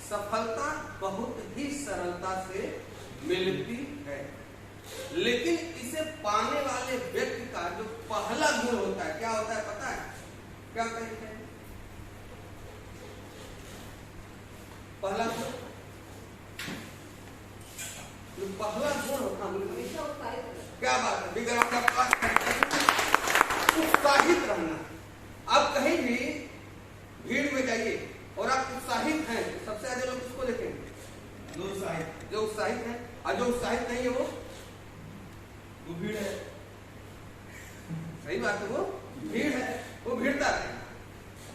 सफलता बहुत ही सरलता से मिलती है, लेकिन इसे पाने वाले व्यक्ति का जो पहला गुण होता है, क्या होता है पता है? क्या कहते हैं पहला गुण? जो पहला गुण होता है, क्या बात है, बिगड़ उत्साहित रहना। आप कहीं भी भीड़ में जाइए और आप उत्साहित हैं, तो सबसे ज्यादा लोग किसको देखेंगे? जो उत्साहित है, और जो उत्साहित नहीं है वो भीड़ है। सही बात है, वो भीड़ है, वो भीड़ता है।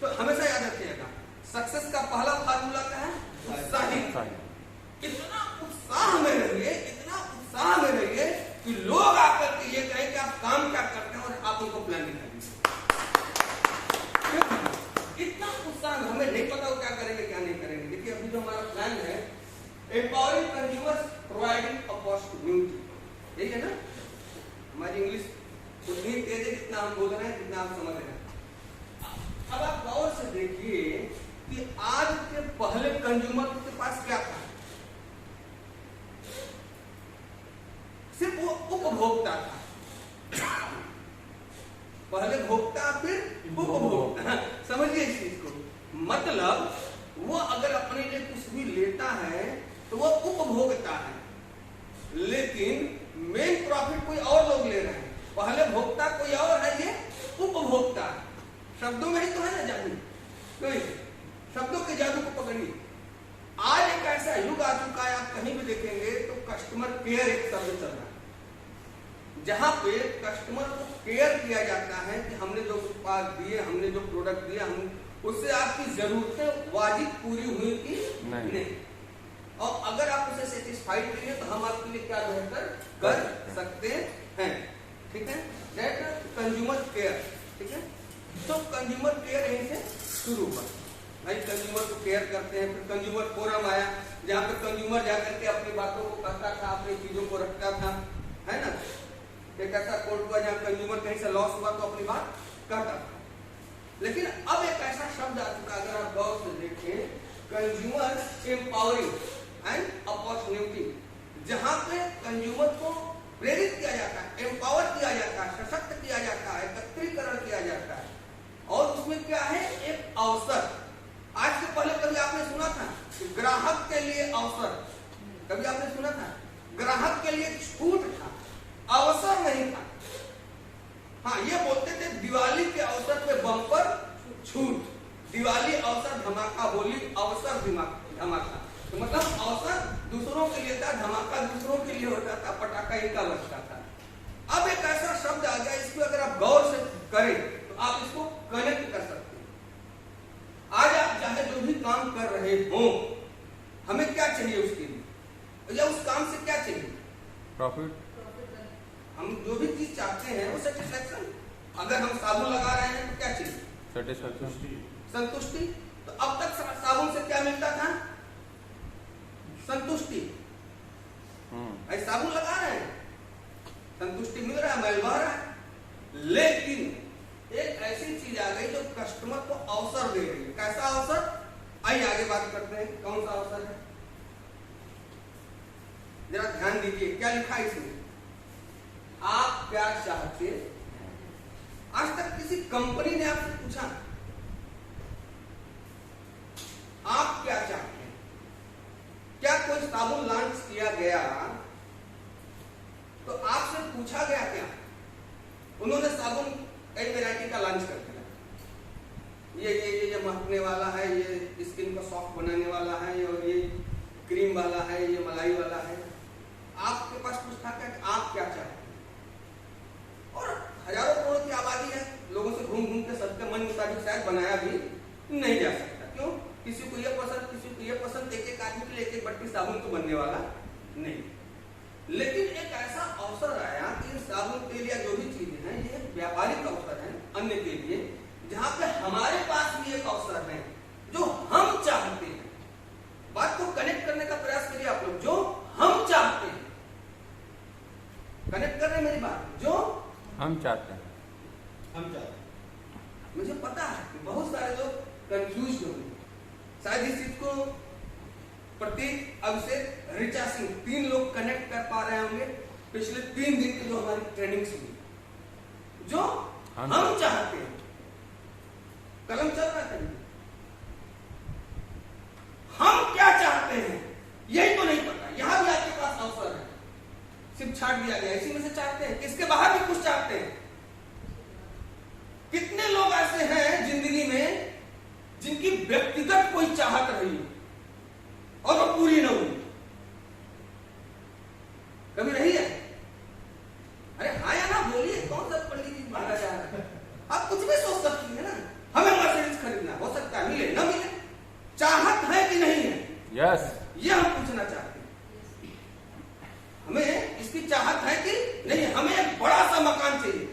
तो हमेशा याद रखिएगा, सक्सेस का पहला फार्मूला क्या है? उत्साहित। इतना उत्साह में रहिए, इतना उत्साह में रहिए कि लोग आकर के ये कहें कि आप काम क्या करते हैं और आप उनको प्लान नहीं करेंगे। इतना उत्साह, हमें नहीं पता वो क्या करेंगे क्या नहीं करेंगे। देखिए अभी जो हमारा प्लान है, एम्पावरिंग कंज्यूमर्स प्रोवाइडिंग अपॉर्चुनिटी, यही है ना? हमारी इंग्लिश उतनी तेज है जितना हम बोल रहे हैं, जितना आप समझ रहे हैं। अब आप गौर से देखिए कि आज के पहले कंज्यूमर के पास क्या था? सिर्फ वो उपभोक्ता था। पहले भोक्ता फिर उपभोक्ता। समझिए इस चीज को, मतलब वो अगर अपने लिए कुछ भी लेता है तो वो उपभोक्ता है, लेकिन मेन प्रॉफिट कोई और लोग ले रहे हैं। पहले भोक्ता कोई और है, ये उपभोक्ता। शब्दों में ही तो है ना जादू, तो शब्दों के जादू को पकड़िए। आज एक ऐसा युग आ चुका है, आप कहीं भी देखेंगे तो कस्टमर केयर एक शब्द चल रहा है, जहां पे कस्टमर को केयर किया जाता है कि हमने जो उत्पाद दिए, हमने जो प्रोडक्ट दिया, हम उससे आपकी जरूरतें वाजिब पूरी हुई कि नहीं, और अगर आप उसे सेटिस्फाइड नहीं है तो हम आपके लिए क्या बेहतर कर सकते हैं। ठीक है, दैट कंज्यूमर केयर। ठीक है, तो कंज्यूमर केयर यहीं से शुरू हुआ। भाई कंज्यूमर को केयर करते हैं। फिर कंज्यूमर फोरम आया, जहाँ पे कंज्यूमर जाकर के अपनी बातों को कहता था, अपनी चीजों को रखता था, है ना? एक ऐसा कोर्ट हुआ जहाँ कंज्यूमर कहीं से लॉस हुआ तो अपनी बात कहता था। लेकिन अब एक ऐसा शब्द आ चुका, अगर आप गौर से देखें, कंज्यूमर एम्पावरिंग एंड अपॉर्चुनिटी, जहां पे कंज्यूमर को प्रेरित किया जाता है, एम्पावर किया जाता है, सशक्त किया जाता है, एकत्रीकरण किया जाता है, और उसमें क्या है? एक अवसर। आज से पहले कभी आपने सुना था ग्राहक के लिए अवसर? कभी आपने सुना था? ग्राहक के लिए छूट था, अवसर नहीं था। हाँ, ये बोलते थे दिवाली के अवसर पे बम्पर छूट, दिवाली अवसर धमाका, होली अवसर धमाका। तो मतलब अवसर दूसरों के लिए था, धमाका दूसरों के लिए होता था, पटाखा इनका बचता था। अब एक ऐसा शब्द आ गया, इसको अगर आप गौर से करें तो आप इसको कनेक्ट कर सकते हैं। आज आप चाहे जो भी काम कर रहे हो, हमें क्या चाहिए उसके लिए, या उस काम से क्या चाहिए? प्रॉफिट। हम जो भी चीज चाहते हैं वो सेटिस्फैक्शन। अगर हम साबुन लगा रहे हैं तो क्या चाहिए? सेटिस्फैक्शन, संतुष्टि। तो अब तक साबुन से क्या मिलता था? संतुष्टि। ऐसे साबुन लगा रहे हैं, संतुष्टि मिल रहा है, मैल बह रहा है। लेकिन एक ऐसी चीज आ गई जो कस्टमर को अवसर दे रही है। कैसा अवसर? आइए आगे बात करते हैं, कौन सा अवसर है? जरा ध्यान दीजिए, क्या लिखा है इसमें? आप क्या चाहते हैं? आज तक किसी कंपनी ने आपसे पूछा आप क्या चाहते हैं? क्या कोई साबुन लॉन्च किया गया तो आपसे पूछा गया क्या? उन्होंने साबुन कई वैरायटी का लॉन्च कर दिया, ये महकने वाला है, ये स्किन को सॉफ्ट बनाने वाला है, और ये क्रीम वाला है, ये मलाई वाला है। आपके पास कुछ था क्या? आप क्या चाहते हैं? और हजारों करोड़ की आबादी है, लोगों से घूम घूम के सबके मन मुताबिक शायद बनाया भी नहीं जा सकता। क्यों? किसी को ये पसंद, किसी को ये पसंद, एक एक आदमी के लिए एक एक बट्टी साबुन तो बनने वाला नहीं। लेकिन एक ऐसा अवसर आया कि साबुन तेल या जो भी चीजें हैं, ये व्यापारिक अवसर है अन्य के लिए, जहां पे हमारे पास भी एक अवसर है जो हम चाहते हैं। बात को कनेक्ट करने का प्रयास करिए आप लोग, जो हम चाहते हैं। कनेक्ट कर रहे हैं मेरी बात? जो हम चाहते हैं, हम चाहते हैं। मुझे पता है कि बहुत सारे लोग कंफ्यूज होंगे, शायद इस चीज को प्रतीक, अभिषेक, ऋचा सिंह, 3 लोग कनेक्ट कर पा रहे होंगे पिछले 3 दिन की जो हमारी ट्रेनिंग हुई, जो हम चाहते हैं। कलम चल रहा है, हम क्या चाहते हैं यही तो नहीं पता। यहां भी आपके पास अवसर है, सिर्फ छाट दिया गया, इसी में से चाहते हैं, किसके बाहर भी कुछ चाहते हैं। कितने लोग ऐसे हैं जिंदगी में जिनकी व्यक्तिगत कोई चाहत रही और वो पूरी न हुई, कभी रही है? अरे हाँ या ना बोलिए, कौन सा पंडित जी भागा जा रहा है? आप कुछ भी सोच सकती है ना, हमें मर्सिडीज खरीदना, हो सकता है मिले न मिले, चाहत है कि नहीं है? यस, ये हम पूछना चाहते हैं। हमें इसकी चाहत है कि नहीं? हमें एक बड़ा सा मकान चाहिए,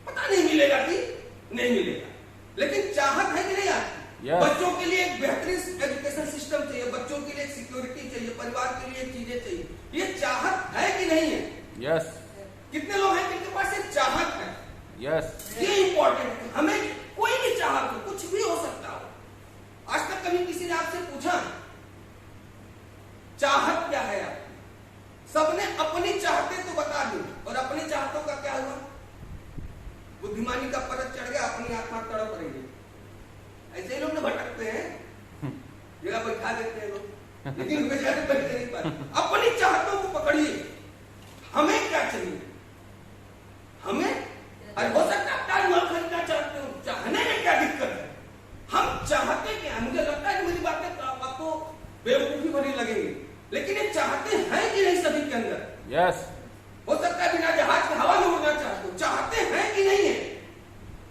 पता नहीं मिलेगा कि नहीं मिलेगा, लेकिन चाहत है कि नहीं आती? Yes. बच्चों के लिए एक बेहतरीन एजुकेशन सिस्टम चाहिए, बच्चों के लिए एक सिक्योरिटी चाहिए, परिवार के लिए चीजें चाहिए, ये चाहत है कि नहीं है? यस, कितने लोग हैं जिनके पास एक चाहत है? यस, ये इंपॉर्टेंट है। हमें कोई भी चाहत हो, कुछ भी हो सकता हो। आज तक कभी किसी ने आपसे पूछा चाहत क्या है आपकी? सबने अपनी चाहते तो बता दी, और अपनी चाहतों का क्या हुआ? बुद्धिमानी का परत चढ़ गया, अपनी आत्मा तड़प रही है। ऐसे ही लोग ना भटकते हैं, जगह बैठा देते हैं लोग, लेकिन उनके जाने बैठते नहीं पाते। अपनी चाहतों को पकड़िए, हमें क्या चाहिए? हमें अरे हो सकता है ताजमहल खरीदना चाहते हो, चाहने में क्या दिक्कत है? हम चाहते क्या? मुझे लगता है कि मेरी बातें आपको बेवकूफी भरी लगेंगी, लेकिन ये चाहते हैं कि नहीं सभी के अंदर? यस, हो सकता है बिना जहाज के हवा में उड़ना चाहते हो, चाहते हैं कि नहीं है?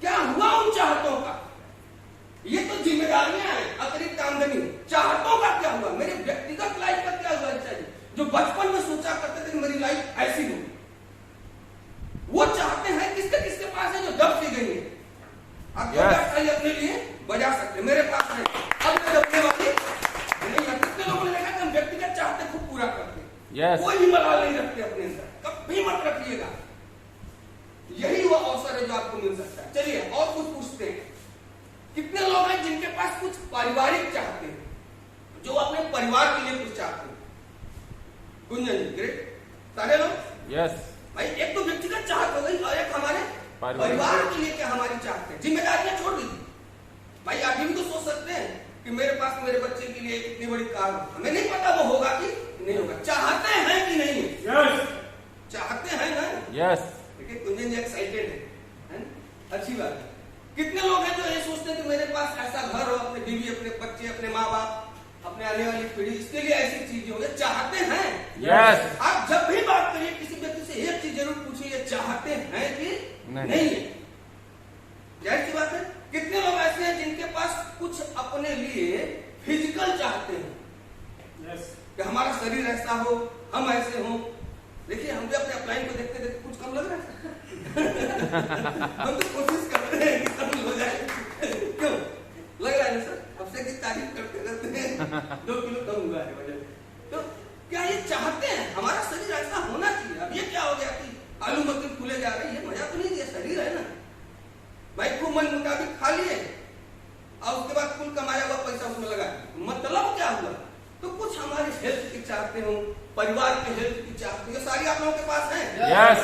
क्या हुआ उन चाहतों का? ये तो जिम्मेदारियां हैं, अतिरिक्त आमदनी। चाहतों का क्या हुआ? मेरे व्यक्तिगत लाइफ का क्या हुआ? चाहिए जो बचपन में सोचा करते थे कि मेरी लाइफ ऐसी हो, वो चाहते हैं किसके किसके पास है जो दब सी गई है? आप अपने लिए बजा सकते, मेरे पास है, अब मैं दबने वाली नहीं है। कितने लोगों ने देखा कि हम व्यक्तिगत चाहते खूब पूरा करते हैं, कोई भी मलाल नहीं रखते अपने अंदर, कभी मत रखिएगा। यही वो अवसर है जो आपको मिल सकता है। चलिए और कुछ पूछते हैं। कितने लोग हैं जिनके पास कुछ पारिवारिक चाहते हैं, जो अपने परिवार के लिए कुछ चाहते हैं? गुंजन जी, ग्रेट। सारे लोग? यस। भाई एक तो व्यक्तिगत चाहत हो गई, और एक हमारे परिवार के लिए क्या हमारी चाहते हैं। जिम्मेदारियां छोड़ दीजिए भाई, आप भी तो सोच सकते हैं कि मेरे पास मेरे बच्चे के लिए इतनी बड़ी कार हो, हमें नहीं पता वो होगा कि नहीं होगा। चाहते हैं कि नहीं? यस, चाहते हैं ना? यस। देखिए कुंजन जी एक्साइटेड है, अच्छी बात है। कितने लोग हैं जो ये सोचते हैं कि मेरे पास ऐसा घर हो, अपने बीवी, अपने बच्चे, अपने माँ बाप, अपने आने वाली पीढ़ी, इसके लिए ऐसी चीजें हो? ये चाहते हैं? यस। आप जब भी बात करिए किसी व्यक्ति से एक चीज जरूर पूछिए, ये चाहते हैं कि नहीं है? जाहिर सी बात है। कितने लोग ऐसे हैं जिनके पास कुछ अपने लिए फिजिकल चाहते हैं? यस। कि हमारा शरीर ऐसा हो, हम ऐसे हो। देखिए हम भी अपने अपलाइन को देखते देखते कुछ कम लग रहा है हम तो कोशिश करते हैं कि कम हो जाए। क्यों लग रहा है ना सर? आपसे की तारीफ करते रहते हैं 2 किलो कम हुआ है वजन। तो क्या ये चाहते हैं हमारा शरीर ऐसा होना चाहिए? अब ये क्या हो गया कि आलू मक्खी फूले जा रही है, मजा तो नहीं दिया, शरीर है ना भाई, खूब मन मुताबिक खा लिए और उसके बाद कुल कमाया हुआ पैसा उसमें लगा, मतलब क्या हुआ? तो कुछ हमारे हेल्थ की चाहते हो, परिवार के हेल्थ की चाहते हो, ये सारी आप लोगों के पास है? यस।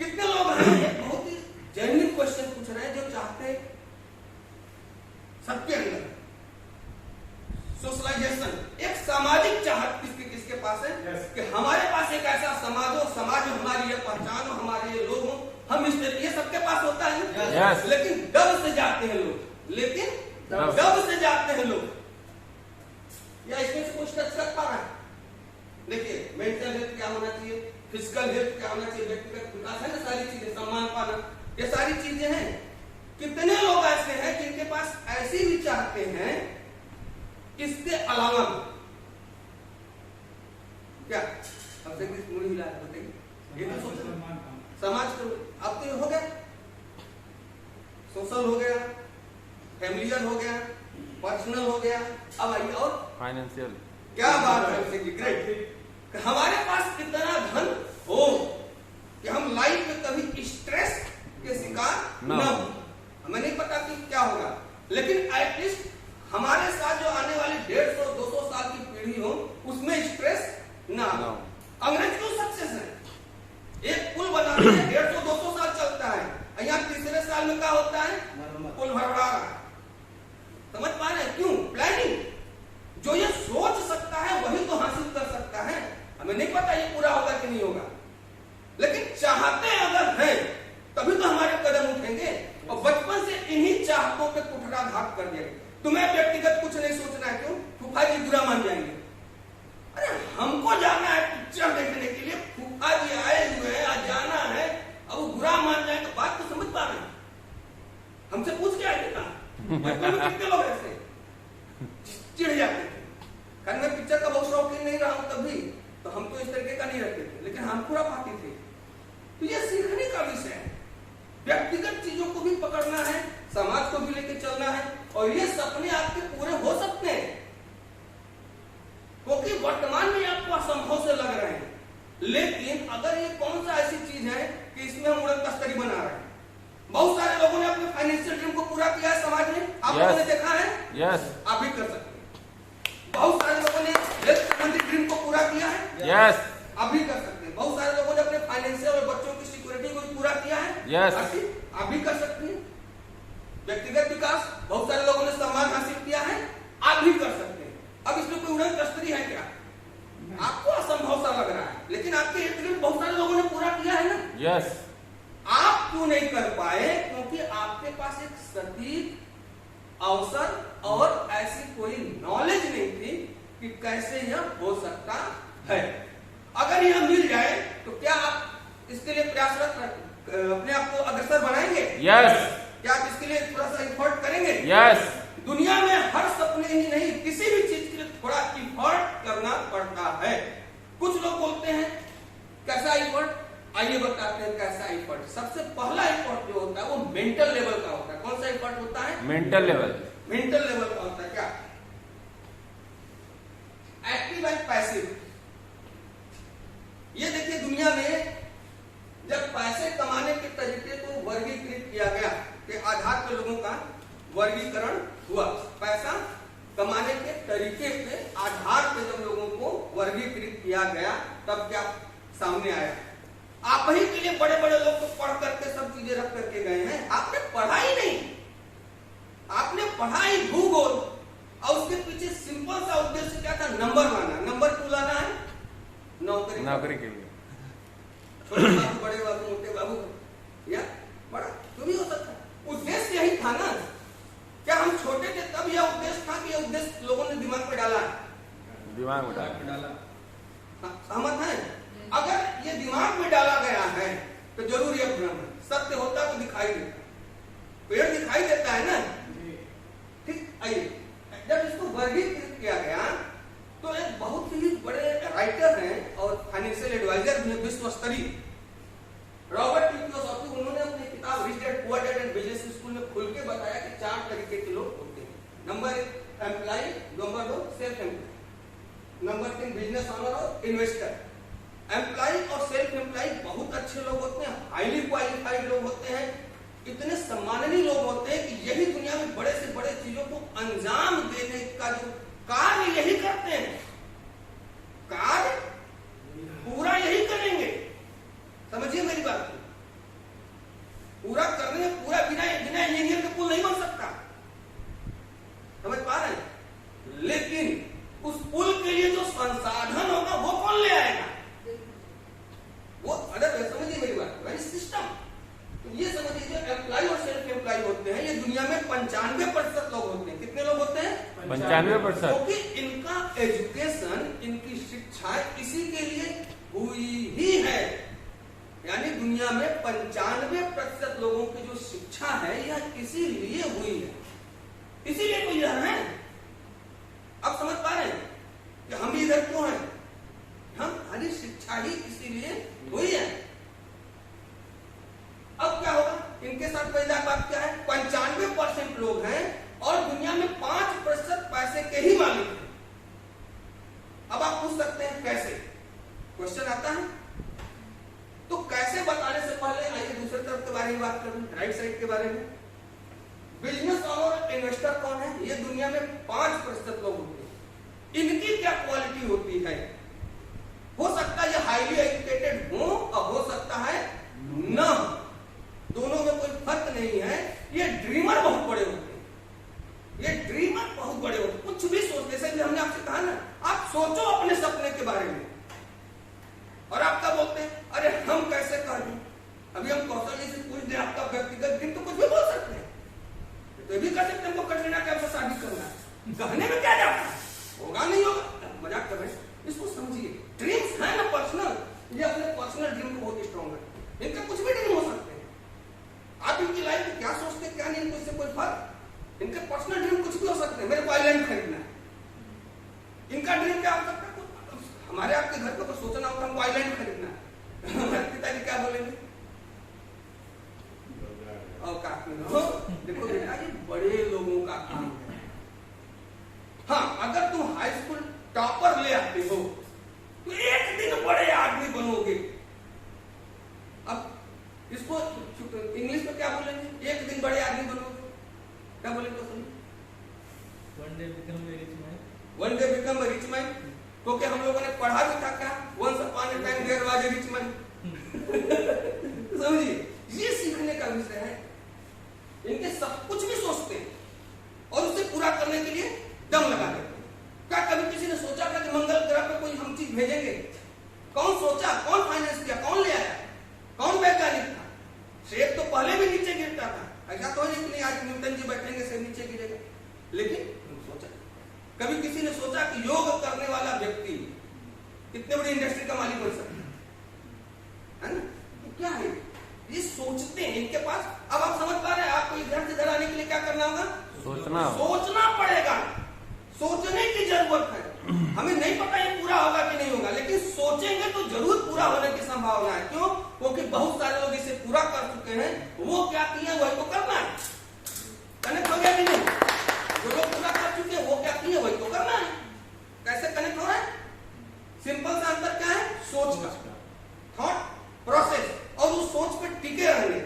कितने लोग हैं? एक बहुत ही जेन्युइन क्वेश्चन पूछ रहे हैं, जो चाहते हैं सबके अंदर सोशलाइजेशन, एक सामाजिक चाहत किसके किसके पास है? कि हमारे पास एक ऐसा समाज हो, समाज में हमारी ये पहचान हो, हमारे ये लोग हो, हम इस तरह, ये सबके पास होता है। लेकिन डर से जाते हैं लोग, लेकिन डर से जाते हैं लोग। या इसमें से कुछ टच कर पा रहा है? देखिए मेंटल हेल्थ क्या होना चाहिए, फिजिकल हेल्थ क्या होना चाहिए, व्यक्तिगत विकास है ना, सारी चीजें, सम्मान पाना, ये सारी चीजें हैं। कितने लोग ऐसे हैं जिनके पास ऐसी भी चाहते हैं इसके अलावा क्या? सबसे मुड़ी हिला बताइए, ये तो सोचो समाज को। अब तो हो गया, सोशल हो गया, फैमिलियर हो गया, पर्सनल हो गया, अब आइए और फाइनेंशियल। क्या बात है, ग्रेट। हमारे पास कितना धन हो कि हम लाइफ में कभी स्ट्रेस के शिकार न हो। हमें नहीं पता कि क्या होगा, लेकिन एटलीस्ट हमारे साथ जो आने वाली 150-200 साल की पीढ़ी हो उसमें स्ट्रेस ना हो। अंग्रेज क्यों सक्सेस है? एक पुल बनाते हैं 150-200 साल चलता है, यहाँ तीसरे साल में क्या होता है? पुल भरवा रहा है। समझ पा रहे हैं? क्यों? प्लानिंग। जो ये सोच सकता है वही तो हासिल कर सकता है। हमें नहीं पता ये पूरा होगा कि नहीं होगा, लेकिन चाहते अगर हैं तभी तो हमारे कदम उठेंगे। और बचपन से इन्हीं चाहतों पे कुठाराघात कर दिया। तुम्हें व्यक्तिगत कुछ नहीं सोचना है, क्यों? फूफा जी बुरा मान जाएंगे। अरे हमको जाना है पिक्चर देखने के लिए, फूफा जी आए हुए हैं, आज जाना है, अब वो बुरा मान जाए तो बात तो समझ पा रहे हैं? हमसे पूछ के आए ना, बचपन में कितने लोग ऐसे चिढ़ जाते थे। कारण मैं पिक्चर का बहुत शौकीन नहीं रहा हूं तभी, तो हम तो इस तरीके का नहीं रखते थे, लेकिन हम पूरा पाती थे। तो ये सीखने का विषय है। व्यक्तिगत चीजों को भी पकड़ना है, समाज को भी लेकर चलना है, और ये सपने आपके पूरे हो सकते हैं, क्योंकि वर्तमान में आपको असंभव से लग रहे हैं। लेकिन अगर ये कौन सा ऐसी चीज है कि इसमें हम उड़न तस्तरी बना रहे हैं। बहुत सारे लोगों ने अपने फाइनेंशियल ड्रीम को पूरा किया है समाज में, आप लोगों ने देखा है। आप भी कर सकते हैं। बहुत सारे लोगों ने हेल्थ संबंधी ड्रीम को पूरा किया है। आप भी कर सकते हैं। बहुत सारे लोगों ने अपने फाइनेंशियल और बच्चों की सिक्योरिटी को भी पूरा किया है। आप भी कर सकते हैं। व्यक्तिगत विकास, बहुत सारे लोगों ने सम्मान हासिल किया है, आप भी कर सकते हैं। अब इसमें कोई उड़न तस्तरी है क्या? आपको असंभव सा लग रहा है, लेकिन आपके ड्रीम बहुत सारे लोगों ने पूरा किया है ना। आप क्यों नहीं कर पाए? क्योंकि आपके पास एक सटीक अवसर और ऐसी कोई नॉलेज नहीं थी कि कैसे यह हो सकता है। अगर यह मिल जाए तो क्या आप इसके लिए प्रयासरत अपने आप को अग्रसर बनाएंगे? क्या आप इसके लिए थोड़ा सा एफर्ट करेंगे? दुनिया में हर सपने ही नहीं, किसी भी चीज के लिए थोड़ा एफर्ट करना पड़ता है। कुछ लोग बोलते हैं कैसा एफर्ट? आइए बताते हैं कैसा एफर्ट। सबसे पहला एफर्ट जो होता है वो मेंटल लेवल का होता है। कौन सा एफर्ट होता है? मेंटल लेवल का होता है। क्या? Active and passive. ये देखिए, दुनिया में जब पैसे कमाने के तरीके को वर्गीकृत किया गया के आधार पर लोगों का वर्गीकरण हुआ। पैसा कमाने के तरीके के आधार पर जब लोगों को वर्गीकृत किया गया तब क्या सामने आया? आप ही के लिए बड़े बड़े लोग तो पढ़ करके सब चीजें रख करके गए हैं, आपने पढ़ा ही नहीं। आपने पढ़ा ही भूगोल, और उसके पीछे सिंपल सा उद्देश्य क्या था? नंबर लाना। नंबर क्यों लाना है? नौकरी के लिए। छोटे बाबू, बड़े बाबू, मोटे बाबू, या बड़ा क्यों भी हो सकता है। उद्देश्य यही था ना। क्या हम छोटे थे तब यह उद्देश्य था कि यह उद्देश्य लोगों ने दिमाग में डाला? सहमत है? अगर ये दिमाग में डाला गया है तो जरूर यह भ्रम है। सत्य होता तो दिखाई देता, पेड़ दिखाई देता है ना। ठीक, आइए, जब इसको वर्गीकृत किया गया तो एक बहुत ही बड़े राइटर हैं और फाइनेंशियल एडवाइजर भी हैं, विश्व स्तरीय, रॉबर्ट कियोसाकी। उन्होंने अपनी किताब rich dad poor dad and business school में खुल के बताया कि 4 तरीके के लोग होते हैं। Number 1 employ, number 2 self employ, number 3 business owner और इन्वेस्टर। एम्प्लॉय और सेल्फ एम्प्लॉय बहुत अच्छे लोग होते हैं, हाईली क्वालिफाइड लोग होते हैं, इतने सम्माननीय लोग होते हैं कि यही दुनिया में बड़े से बड़े चीजों को अंजाम देने का जो कार्य यही करते हैं, कार्य पूरा यही करेंगे। समझिए मेरी बात को, पूरा करने में पूरा बिना इंजीनियर का पुल नहीं बन सकता। समझ पा रहे हैं? लेकिन उस पुल के लिए जो संसाधन होगा वो कौन ले आएगा? वो अदर, समझिए मेरी बात, वेरी सिस्टम। तो ये समझिए, जो एम्प्लॉय और सेल्फ एम्प्लॉय होते हैं ये दुनिया में 95% लोग होते हैं। कितने लोग होते हैं? 95%। क्योंकि इनका एजुकेशन, इनकी शिक्षा इसी के लिए हुई ही है। यानी दुनिया में 95% लोगों की जो शिक्षा है यह इसीलिए हुई है, इसीलिए तो यह है। अब समझ पा रहे हैं कि हम इधर क्यों हैं? हमारी शिक्षा ही इसीलिए हुई है। अब क्या होगा? इनके साथ पहला बात क्या है? 95% लोग हैं और दुनिया में 5% पैसे के ही मालिक हैं। अब आप पूछ सकते हैं कैसे? क्वेश्चन आता है तो कैसे बताने से पहले आइए दूसरे तरफ के बारे में बात करें, राइट साइड के बारे में। बिजनेस ओनर और इन्वेस्टर कौन है? ये दुनिया में इनकी क्या क्वालिटी होती है। हो सकता है ये हाईली एजुकेटेड हो और हो सकता है न, दोनों में कोई फर्क नहीं है। ये ड्रीमर बहुत बड़े होते हैं, ये ड्रीमर बहुत बड़े होते हैं, कुछ भी सोचते। जैसे भी हमने आपसे कहा ना, आप सोचो अपने सपने के बारे में, और आप क्या बोलते हैं, अरे हम कैसे कर दूं। अभी हम कौशल जी से पूछ दें आपका व्यक्तिगत ड्रीम, तो कुछ भी बोल सकते हैं, तो ये भी कर सकते हैं हमको कटरीना कैफ से शादी करना है। कहने में क्या जाता है, होगा नहीं होगा, मजाक कर रहे हैं। इसको समझिए, ड्रीम्स है ना पर्सनल, ये अपने पर्सनल ड्रीम को बहुत स्ट्रॉन्ग है। इनका कुछ भी ड्रीम हो सकते हैं, आप इनकी लाइफ में क्या सोचते हैं क्या नहीं, इनको इससे कोई फर्क। इनके पर्सनल ड्रीम कुछ भी हो सकते हैं। मेरे को आइलैंड खरीदना है, इनका ड्रीम क्या हो सकता है। हमारे आपके घर पर तो सोचना होता हमको आइलैंड खरीदना है, हमारे पिताजी क्या बोलेंगे, और काफी देखो बेटा ये बड़े लोगों का काम है। हाँ, अगर तुम हाई स्कूल टॉपर ले आते हो तो एक दिन बड़े आदमी बनोगे। अब इसको इंग्लिश में क्या बोलेंगे, एक दिन बड़े आदमी बनोगे, क्या बोलेंगे तो सुनिए, one day become a rich man. One day become a rich man, क्योंकि हम लोगों ने पढ़ा भी था क्या, once upon a time there was a rich man. समझिए, ये सीखने का विषय है। इनके सब कुछ भी सोचते हैं और उसे पूरा करने के लिए दम लगा देते हैं। क्या कभी किसी ने सोचा था कि मंगल ग्रह पे कोई हम चीज भेजेंगे? कौन सोचा, कौन फाइनेंस किया, कौन ले आया, कौन वैज्ञानिक था? सेब तो पहले भी नीचे गिरता था, ऐसा तो नहीं आज न्यूटन जी बैठेंगे सेब नीचे गिरेगा, लेकिन सोचा। कभी किसी ने सोचा कि योग करने वाला व्यक्ति कितने बड़ी इंडस्ट्री का मालिक बन सकता है ना? तो क्या है, ये सोचते हैं इनके पास। अब आप समझ पा रहे हैं, आपको इधर से इधर आने के लिए क्या करना होगा, सोचना पड़ेगा, सोचने की जरूरत है। हमें नहीं पता ये पूरा होगा कि नहीं होगा, लेकिन सोचेंगे तो जरूर पूरा होने की संभावना है। क्यों? क्योंकि बहुत सारे लोग इसे पूरा कर चुके हैं, वो क्या किए वही तो करना है। कनेक्ट हो गया कि नहीं? जो लोग पूरा कर चुके हैं वो क्या किए वही तो करना है। कैसे कनेक्ट हो रहा है? सिंपल सा अंतर क्या है, सोच का, थॉट प्रोसेस, और उस सोच पे टिके रहने,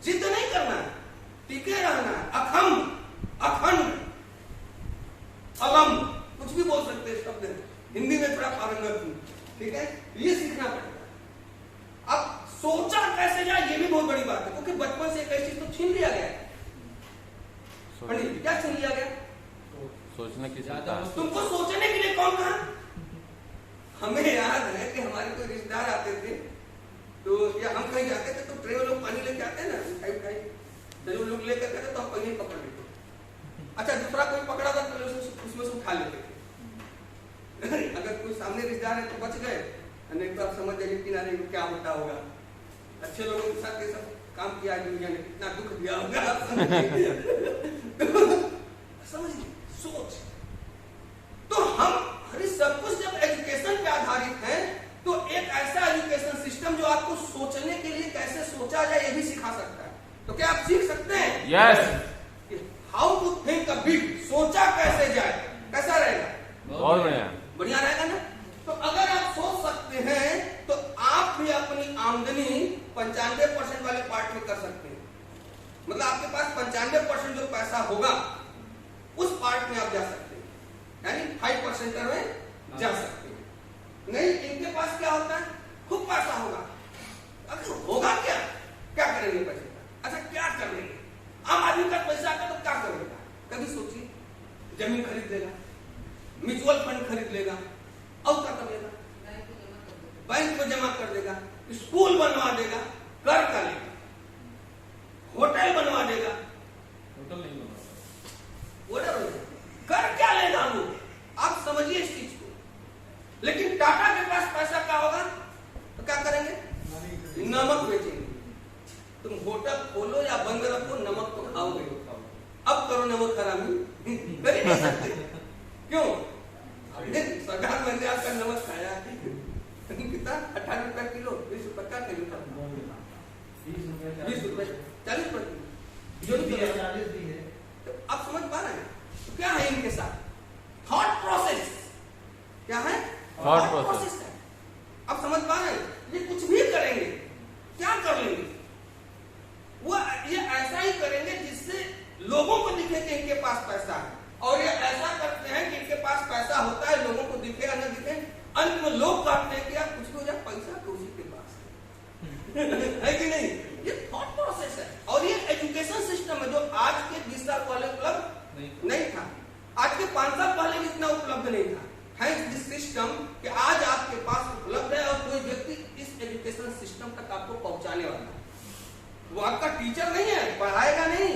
जिद नहीं करना है, टिके रहना है, अखंड, अलम, कुछ भी बोल सकते हैं शब्द, हिंदी में थोड़ा पारंगत हूं, ठीक है? ये सीखना पड़ेगा। अब सोचा कैसे जाए ये भी बहुत बड़ी बात है, क्योंकि बचपन से एक ऐसी चीज तो छीन लिया गया है। क्या छीन लिया गया? सोचने की क्षमता। तुमको सोचने के लिए कौन कहा? हमें याद है कि हमारे कोई रिश्तेदार आते थे, तो या हम कहीं जाते थे तो ट्रे में लोग पानी लेके आते हैं ना, मिठाई जो लोग लेकर आते तो हम पहले पकड़ लेते। अच्छा, दूसरा कोई पकड़ा था तो उसमें से उठा लेते थे। अगर कोई सामने रिश्तेदार है तो बच गए, नहीं तो आप समझ जाइए किनारे में क्या होता होगा। अच्छे लोगों के साथ ये सब काम किया दुनिया ने, कितना दुख दिया होगा आप समझिए। सोच तो हम सब कुछ जब एजुकेशन पे आधारित है, तो एक ऐसा एजुकेशन सिस्टम जो आपको सोचने के लिए कैसे सोचा जाए ये भी सिखा सकता है। तो क्या आप सीख सकते हैं? Yes. How to think a big, सोचा कैसे जाए, कैसा रहेगा? बहुत बढ़िया, बढ़िया रहेगा ना? तो अगर आप सोच सकते हैं तो आप भी अपनी आमदनी 95% वाले पार्ट में कर सकते हैं। मतलब आपके पास 95% जो पैसा होगा उस पार्ट में आप जा सकते हैं, यानी 5% में जा सकते हैं। नहीं, इनके पास क्या होता है, खूब पैसा होगा, अगर होगा क्या करेंगे पैसे का? अच्छा, क्या कर लेंगे? आम आदमी का पैसा का तो क्या करेगा? कभी सोचिए, जमीन खरीद लेगा, म्यूचुअल फंड खरीद लेगा, और क्या कर लेगा? बैंक में जमा कर देगा, स्कूल बनवा देगा, घर का लेगा, होटल बनवा देगा, होटल नहीं बनवा, घर क्या लेगा वो? आप समझिए इस चीज को। लेकिन टाटा के पास पैसा क्या होगा तो क्या करेंगे? नमक बेचेंगे। तुम होटल खोलो या बंद रखो, नमक तो खाओगे। अब करो नमक हरामी, कर ही नहीं सकते। क्यों? सरकार मैंने आपका नमक खाया कितना, 18 रुपया किलो, 20 रुपया का किलो, 20 रुपए 40 रुपए जो भी है। तो आप समझ पा रहे हैं? तो क्या है इनके साथ? Thought process. क्या है? थॉट प्रोसेस है। आप समझ पा रहे हैं? ये कुछ भी करेंगे, क्या कर लेंगे? वो ये ऐसा ही करेंगे जिससे लोगों को दिखे कि इनके पास पैसा है, और ये ऐसा करते हैं कि इनके पास पैसा होता है लोग कहते हैं कि यार कुछ हो जाए पैसा तो उसी के पास है कि नहीं? ये थॉट प्रोसेस है और ये एजुकेशन सिस्टम है जो आज के 20 साल पहले उपलब्ध नहीं था, आज के 5 साल पहले भी इतना उपलब्ध नहीं था। थैंक्स दिस सिस्टम कि आज आपके पास उपलब्ध है और कोई व्यक्ति इस एजुकेशन सिस्टम तक आपको पहुंचाने वाला है। वो आपका टीचर नहीं है, पढ़ाएगा नहीं,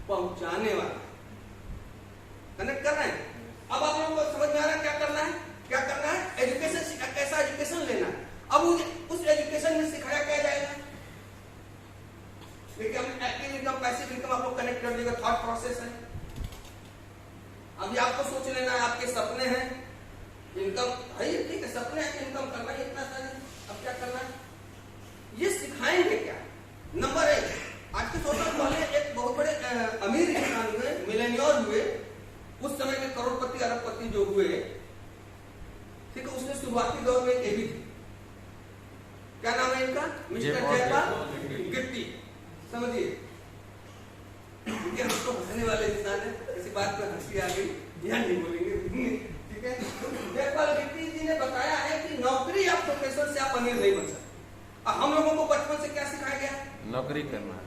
पहुंचाने वाला है। कनेक्ट कर रहे हैं? अब आप लोगों को समझ में आ रहा है क्या करना है? क्या करना है? एजुकेशन, कैसा एजुकेशन लेना है। अब उस एजुकेशन में सिखाया क्या जाएगा? देखिए हम एक्टिव इनकम, पैसिव इनकम आप लोग कनेक्ट कर देगा, थॉट प्रोसेस है। अभी आपको सोच लेना है, आपके सपने हैं, इनकम है, ठीक है, सपने हैं कि इनकम करना है इतना सा, अब क्या करना है? ये सिखाएंगे क्या? नंबर 1, आज के 100 साल पहले एक बहुत बड़े अमीर इंसान हुए, मिलेनियर हुए, उस समय के करोड़पति अरबपति जो हुए, ठीक है, उसने शुरुआती दौर में ये भी थी, क्या नाम है इनका? मिस्टर जयपाल गिट्टी। समझिए, क्योंकि हमको हंसने वाले इंसान है, किसी बात पर हंसी आ गई, ध्यान नहीं बोलेंगे, ठीक है। जयपाल गिट्टी जी ने बताया है कि नौकरी या प्रोफेशन से आप अमीर नहीं बन सकते। हम लोगों को बचपन से क्या सिखाया गया? नौकरी करना है,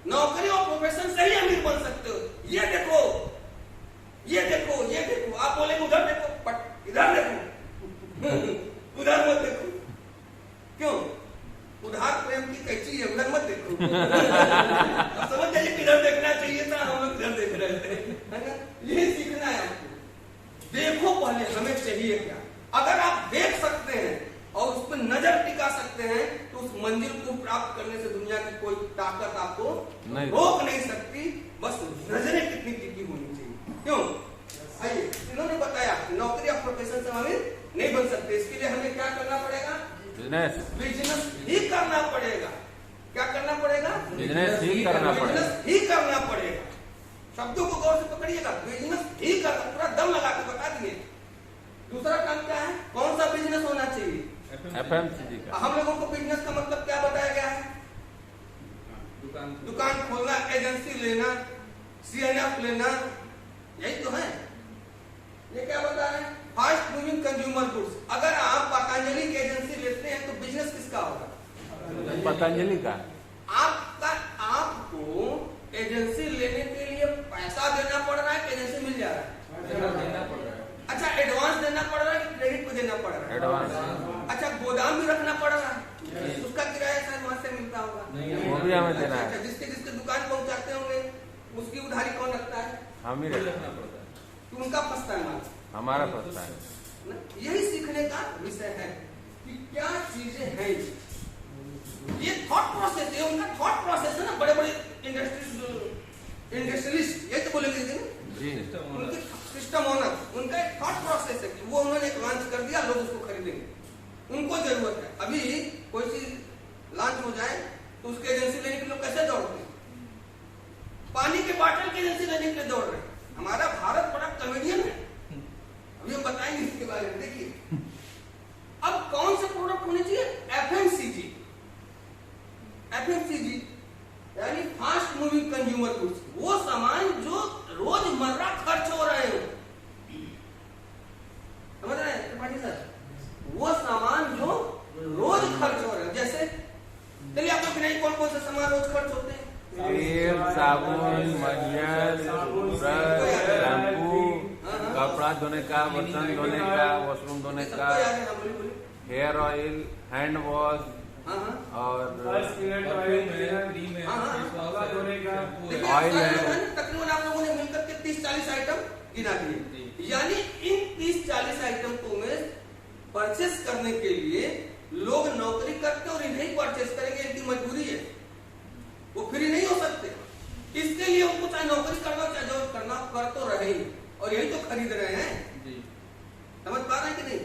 नौकरी और प्रोफेशन से ही अमीर बन सकते हो। ये देखो, ये देखो, ये देखो, आप बोलेंगे उधर देखो, बट इधर देखो उधर मत देखो। क्यों? उधार प्रेम की कैची है, उधर मत देखो। अब समझ जाइए किधर देखना चाहिए था, हम लोग इधर देख रहे थे, है ना? ये सीखना है आपको। देखो पहले हमें चाहिए क्या। अगर आप देख सकते हैं और उस पर नजर टिका सकते हैं तो उस मंजिल को प्राप्त करने से दुनिया की कोई ताकत आपको रोक नहीं सकती। बस नजरें कितनी टिकी होनी चाहिए। क्यों? आइए, इन्होंने बताया नौकरी या प्रोफेशन से हमें नहीं बन सकते। इसके लिए हमें क्या करना पड़ेगा? बिजनेस ही करना पड़ेगा। क्या करना पड़ेगा? बिजनेस ही करना पड़ेगा। बिजनेस ही करना पड़ेगा। शब्दों को गौर से पकड़िएगा, बिजनेस ही करना, पूरा दम लगा के बता दिए। दूसरा काम क्या है? कौन सा बिजनेस होना चाहिए? FMCG का। हम लोगों को बिजनेस का मतलब क्या बताया गया है? दुकान खोलना, एजेंसी लेना, CNF लेना, यही तो है। ये क्या बता रहे हैं? Fast moving consumer goods. अगर आप पतंजलि की एजेंसी लेते हैं तो बिजनेस किसका होगा? पतंजलि का। आपको एजेंसी लेने के लिए पैसा देना पड़ रहा है कि एजेंसी मिल जा रहा है? देना पड़ रहा है। अच्छा, एडवांस देना पड़ रहा है कि क्रेडिट पे देना पड़ रहा है? एडवांस। अच्छा, गोदाम भी रखना पड़ रहा है, उसका किराया शायद वहां से मिलता होगा, वो भी हमें देना है। अच्छा, जिसके जिसके दुकान पहुंचाते होंगे उसकी उधारी कौन रखता है? हम ही रखना पड़ता है। तो उनका फंसता है माल, हमारा फंसता है। यही सीखने का विषय है कि क्या चीजें हैं। ये थॉट प्रोसेस है, उनका थॉट प्रोसेस है ना। बड़े बड़े इंडस्ट्रियलिस्ट यही तो बोलेंगे जी, उनके सिस्टम ओनर, उनका एक थॉट प्रोसेस है कि वो उन्होंने एक लॉन्च कर दिया, लोग उसको खरीदेंगे, उनको जरूरत है। अभी कोई चीज लॉन्च हो जाए तो उसकी एजेंसी लेने के लोग कैसे दौड़ते हैं? पानी के बॉटल की एजेंसी लेने के लिए दौड़ रहे हैं। हमारा भारत बड़ा कॉमेडियन है, अभी हम बताएंगे इसके बारे में। देखिए, अब कौन से प्रोडक्ट होने चाहिए? FMCG यानी फास्ट मूविंग कंज्यूमर गुड्स। वो सामान जो रोजमर्रा खर्च हो रहे हो, समझ रहे हैं त्रिपाठी सर? वो सामान जो रोज खर्च हो रहे हैं, जैसे चलिए आपको फिर कौन कौन से सामान रोज खर्च होते हैं? तेल, साबुन, मंजन, ब्रश, शैम्पू, कपड़ा धोने का, बर्तन धोने का, वॉशरूम धोने का, हेयर ऑयल, हैंड वॉश और ऑयल है। तकरीबन आप लोगों ने मिलकर के 30-40 आइटम गिना दिए। यानी इन 30-40 आइटम को में परचेस करने के लिए लोग नौकरी करते और इन्हें परचेस करेंगे, इनकी मजबूरी है, वो फ्री नहीं हो सकते। इसके लिए उनको चाहे नौकरी करना चाहे जॉब करना, कर तो रहे ही, और यही तो खरीद रहे हैं। समझ पा रहे हैं कि नहीं?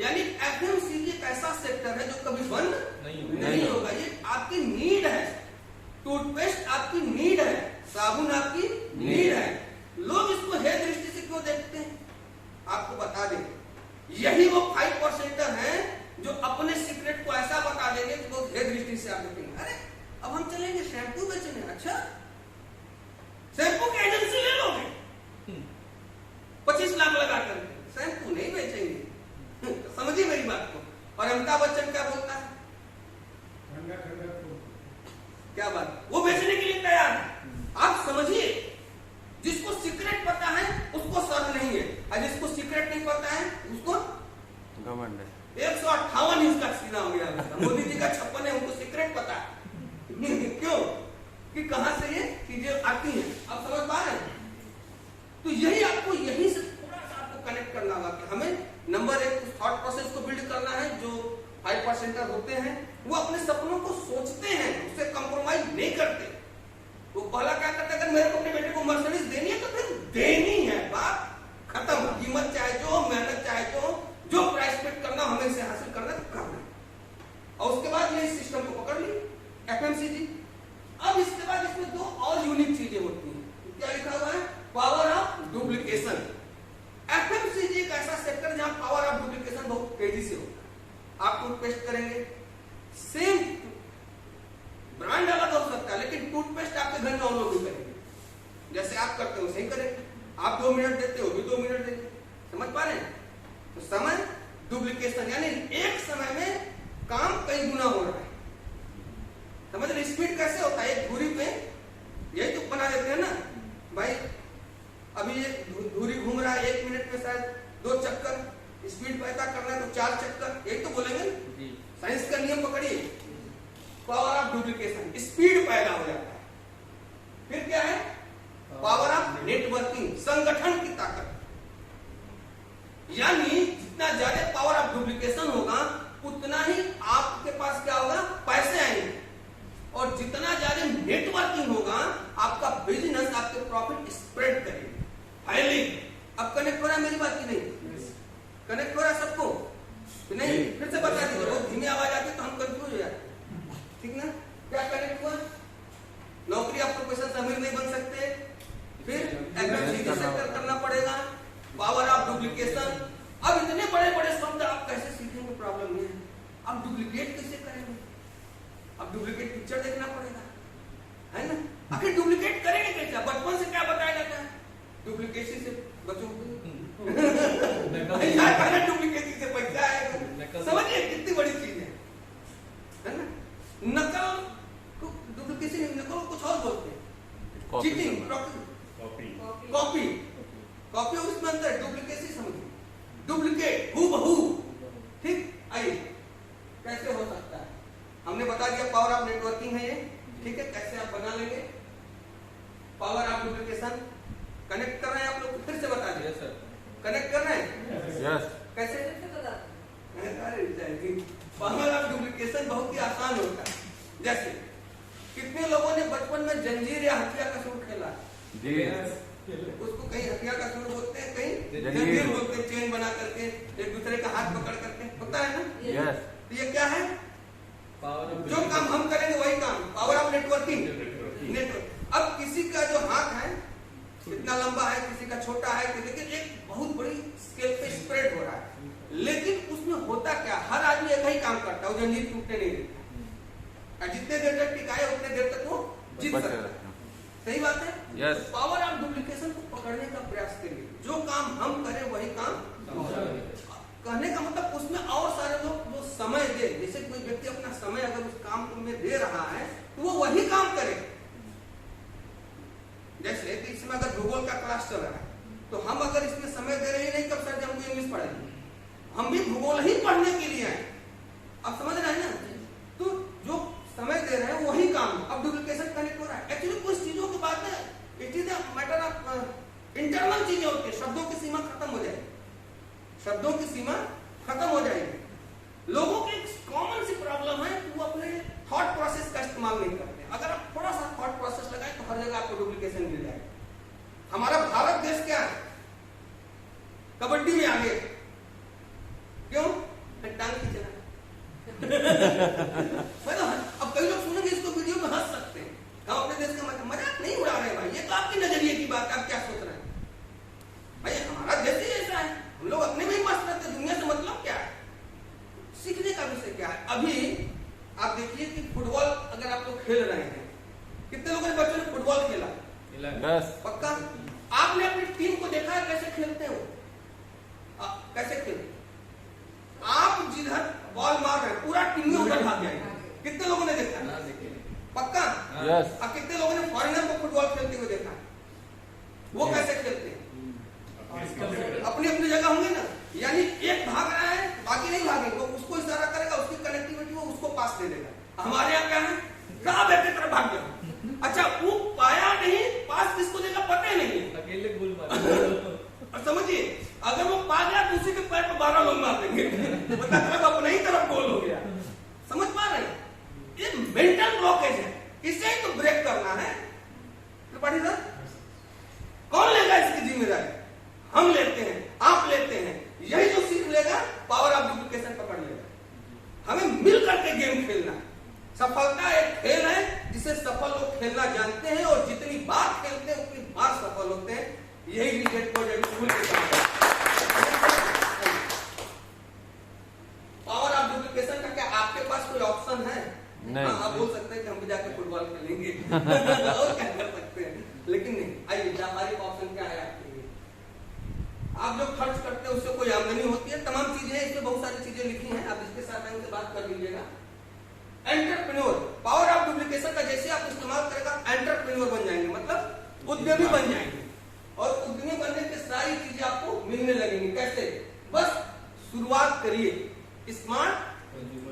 यानी FMCG एक ऐसा सेक्टर है जो कभी बंद नहीं होगा। ये आपकी नीड है। टूथपेस्ट आपकी नीड है, साबुन आपकी नीड है। लोग इसको हे दृष्टि से क्यों देखते हैं? आपको बता दें, यही वो 5% है जो अपने सीक्रेट को ऐसा बता देंगे कि लोग हे दृष्टि से आप देखेंगे, अरे अब हम चलेंगे शैम्पू बेचने। अच्छा, शैम्पू की एजेंसी ले लोगे 25 लाख लगा कर, शैम्पू नहीं बेचेंगे। समझिए मेरी अमिताभ बच्चन क्या बोलता है? क्या बात, वो बेचने के लिए तैयार है। आप समझिए, जिसको सीक्रेट पता है उसको शर्म नहीं है, और जिसको सीक्रेट नहीं पता है उसको घमंड है। 158 इंच का सीना हो गया। मोदी जी का 56 है, उनको सीक्रेट पता है। क्यों? कि कहां से ये चीजें आती हैं। आप समझ पा रहे हैं? तो यही आपको, यही से थोड़ा सा आपको कनेक्ट करना होगा कि हमें नंबर एक थॉट प्रोसेस को बिल्ड करना है। जो 5% होते हैं वो अपने सपनों को सोचते हैं, उससे कंप्रोमाइज नहीं करते। वो पहला क्या करते हैं, अगर मेरे को अपने बेटे को मर्सिडीज देनी है तो फिर देनी है, बात खत्म। कीमत चाहे जो, मेहनत चाहे जो प्राइस पेड करना हमें इसे हासिल करना तो करना। और उसके बाद ये सिस्टम को पकड़ ली FMCG। अब इसके बाद इसमें दो और यूनिक चीजें होती हैं। क्या लिखा हुआ है? Power of duplication. FMCG एक ऐसा सेक्टर जहां पावर ऑफ डुप्लीकेशन बहुत तेजी से होता है। आप टूथपेस्ट करेंगे, सेम ब्रांड अलग हो सकता है, लेकिन टूथपेस्ट आपके घर में और लोग भी करेंगे। जैसे आप करते हो वैसे ही करेंगे। आप 2 मिनट देते हो भी 2 मिनट देंगे। समझ पा रहे हैं? तो समय डुप्लीकेशन, यानी एक समय में काम कई गुना हो रहा है। समझ रहे? स्पीड कैसे होता है? एक धुरी पे यही तो बना देते हैं ना भाई। अभी ये धुरी घूम रहा है, 1 मिनट में शायद 2 चक्कर। स्पीड पैदा करना है तो 4 चक्कर, यही तो बोलेंगे। साइंस का नियम पकड़िए, पावर ऑफ डुप्लीकेशन, स्पीड पैदा हो जाता है। फिर क्या है? पावर ऑफ नेटवर्किंग, संगठन की ताकत। यानी जितना ज्यादा पावर ऑफ डुप्लीकेशन होगा उतना ही आपके पास क्या होगा? पैसे आएंगे। और जितना ज्यादा नेटवर्किंग होगा आपका बिजनेस, आपके प्रॉफिट स्प्रेड करेंगे, फैलेंगे। अब कनेक्ट हो रहा है मेरी बात की नहीं? कनेक्ट हो रहा है सबको नहीं? फिर से बता दीजिए, बहुत धीमी आवाज आती है तो हम कंफ्यूज हो जाते हैं। ठीक ना? क्या कनेक्ट हुआ? नौकरी आप प्रोफेसर अमीर नहीं बन सकते, फिर FMCG सेक्टर करना पड़ेगा, पावर ऑफ डुप्लीकेशन। अब इतने बड़े बड़े शब्द आप कैसे सीखेंगे? प्रॉब्लम ये है, अब डुप्लीकेट कैसे करेंगे? अब डुप्लीकेट पिक्चर देखना पड़ेगा, है ना? आखिर डुप्लीकेट करेंगे कैसे? बचपन से क्या बताया जाता है? डुप्लीकेसी से बचो। डुप्लीकेसी से पैसा आएगा। समझिए कितनी बड़ी चीज है ना? नकल को डुप्लीकेसी, नकल कुछ और बोलते हैं, चीटिंग, कॉपी। कॉपी उसमें अंदर, डुप्लीकेसी समझिए, डुप्लीकेट, हूबहू। ठीक, आइए कैसे हो सकता है? हमने बता दिया पावर ऑफ नेटवर्किंग है ये। ठीक है, कैसे आप बना लेंगे पावर ऑफ डुप्लीकेशन? कनेक्ट कर रहे हैं आप लोग? फिर से बता दिया सर, कनेक्ट कर रहे हैं? यस। कैसे? पावर ऑफ डुप्लीकेशन बहुत ही आसान होता है। जैसे कितने लोगों ने बचपन में जंजीर या हथिया का सूट खेला? जी। उसको कहीं हथिया का सूट बोलते हैं, कहीं जंजीर बोलते हैं, चेन बना करके एक दूसरे का हाथ पकड़ करके, होता है ना? यस। तो ये क्या है? जो काम हम करेंगे वही काम, पावर ऑफ नेटवर्किंग। नेटवर्क। अब किसी का जो हाथ है इतना लंबा है, किसी का छोटा है, लेकिन एक बहुत बड़ी स्केल पे स्प्रेड हो रहा है। लेकिन उसमें होता क्या? हर आदमी एक ही काम करता है, वो जंजीर टूटने नहीं देता। जितने देर तक टिकाए उतने देर तक वो जीत सकता है। सही बात है? यस। पावर ऑफ डुप्लीकेशन को पकड़ने का प्रयास करिए। जो काम हम करें वही काम कहने का मतलब उसमें और सारे लोग जो समय दे, जैसे कोई व्यक्ति अपना समय अगर उस काम में दे रहा है तो वो वही काम करे। जैसे कि इसमें अगर भूगोल का क्लास चल रहा है तो हम अगर इसमें समय दे रहे नहीं, कब सर हमको इंग्लिश पढ़ेंगे? हम भी भूगोल ही पढ़ने के लिए आए। अब समझ रहे हैं ना? तो जो समय दे रहे हैं वही काम। अब डुप्लीकेशन कनेक्ट हो रहा है। एक्चुअली कुछ चीजों की बात है, it is a matter of internal चीजें होती है। शब्दों की सीमा खत्म हो जाएगी, शब्दों की सीमा खत्म हो जाएगी। लोगों की कॉमन सी प्रॉब्लम है कि वो अपने थॉट प्रोसेस का इस्तेमाल नहीं करते। अगर आप थोड़ा सा थॉट प्रोसेस लगाए तो हर जगह आपको डुप्लीकेशन मिल जाएगा। हमारा भारत देश क्या है? कबड्डी में आगे। क्यों? टांग खींचना। अब कई लोग सुनेंगे इसको, वीडियो में हंस सकते हैं, हम अपने देश का मजाक नहीं उड़ा रहे भाई, ये तो आपके नजरिए की बात है। आप क्या सोच रहे हैं भाई? हमारा देश ही ऐसा है, हम लोग अपने में ही मस्त रहते हैं, दुनिया से मतलब क्या है? सीखने का विषय क्या है? अभी आप देखिए कि फुटबॉल अगर आप लोग खेल रहे हैं, कितने लोगों ने बच्चों ने फुटबॉल खेला? पक्का? आपने अपनी टीम को देखा है कैसे खेलते हो? हमारे यहाँ क्या है, सब एक तरफ भाग गया। अच्छा वो पाया नहीं, पास किसको देगा पता ही नहीं है। अकेले गोल मार। और समझिए अगर वो पा गया तो उसी के पैर पर 12 लोग मार देंगे, मतलब तरफ अपने ही तरफ गोल हो गया। समझ पा रहे हैं, ये मेंटल ब्लॉकेज है, इसे ही तो ब्रेक करना है। त्रिपाठी सर कौन लेगा इसकी जिम्मेदारी? हम लेते हैं, आप लेते हैं। यही जो सीख लेगा पावर ऑफ डुप्लीकेशन पकड़ लेगा। हमें मिल करके गेम खेलना है। सफलता एक खेल है जिसे सफल लोग खेलना जानते हैं और जितनी बार खेलते हैं उतनी बार सफल होते हैं। यही रिजेक्ट स्कूल के काम है। पावर ऑफ डुप्लीकेशन का क्या आपके पास कोई ऑप्शन है? नहीं। आप बोल सकते हैं कि हम भी जाकर फुटबॉल खेलेंगे और क्या कर सकते हैं, लेकिन नहीं। आइए व्यापारिक ऑप्शन क्या है आपके लिए? आप जो खर्च करते हैं उससे कोई आमदनी होती है, तमाम चीजें हैं, इसमें बहुत सारी चीजें लिखी हैं, आप इसके साथ से बात कर लीजिएगा। एंटरप्रेन्योर, पावर ऑफ डुप्लीकेशन का जैसे आप इस्तेमाल करेगा एंटरप्रेन्योर बन जाएंगे, मतलब उद्यमी बन जाएंगे। और उद्यमी बनने की सारी चीजें आपको मिलने लगेंगी। कैसे? बस शुरुआत करिए, स्मार्ट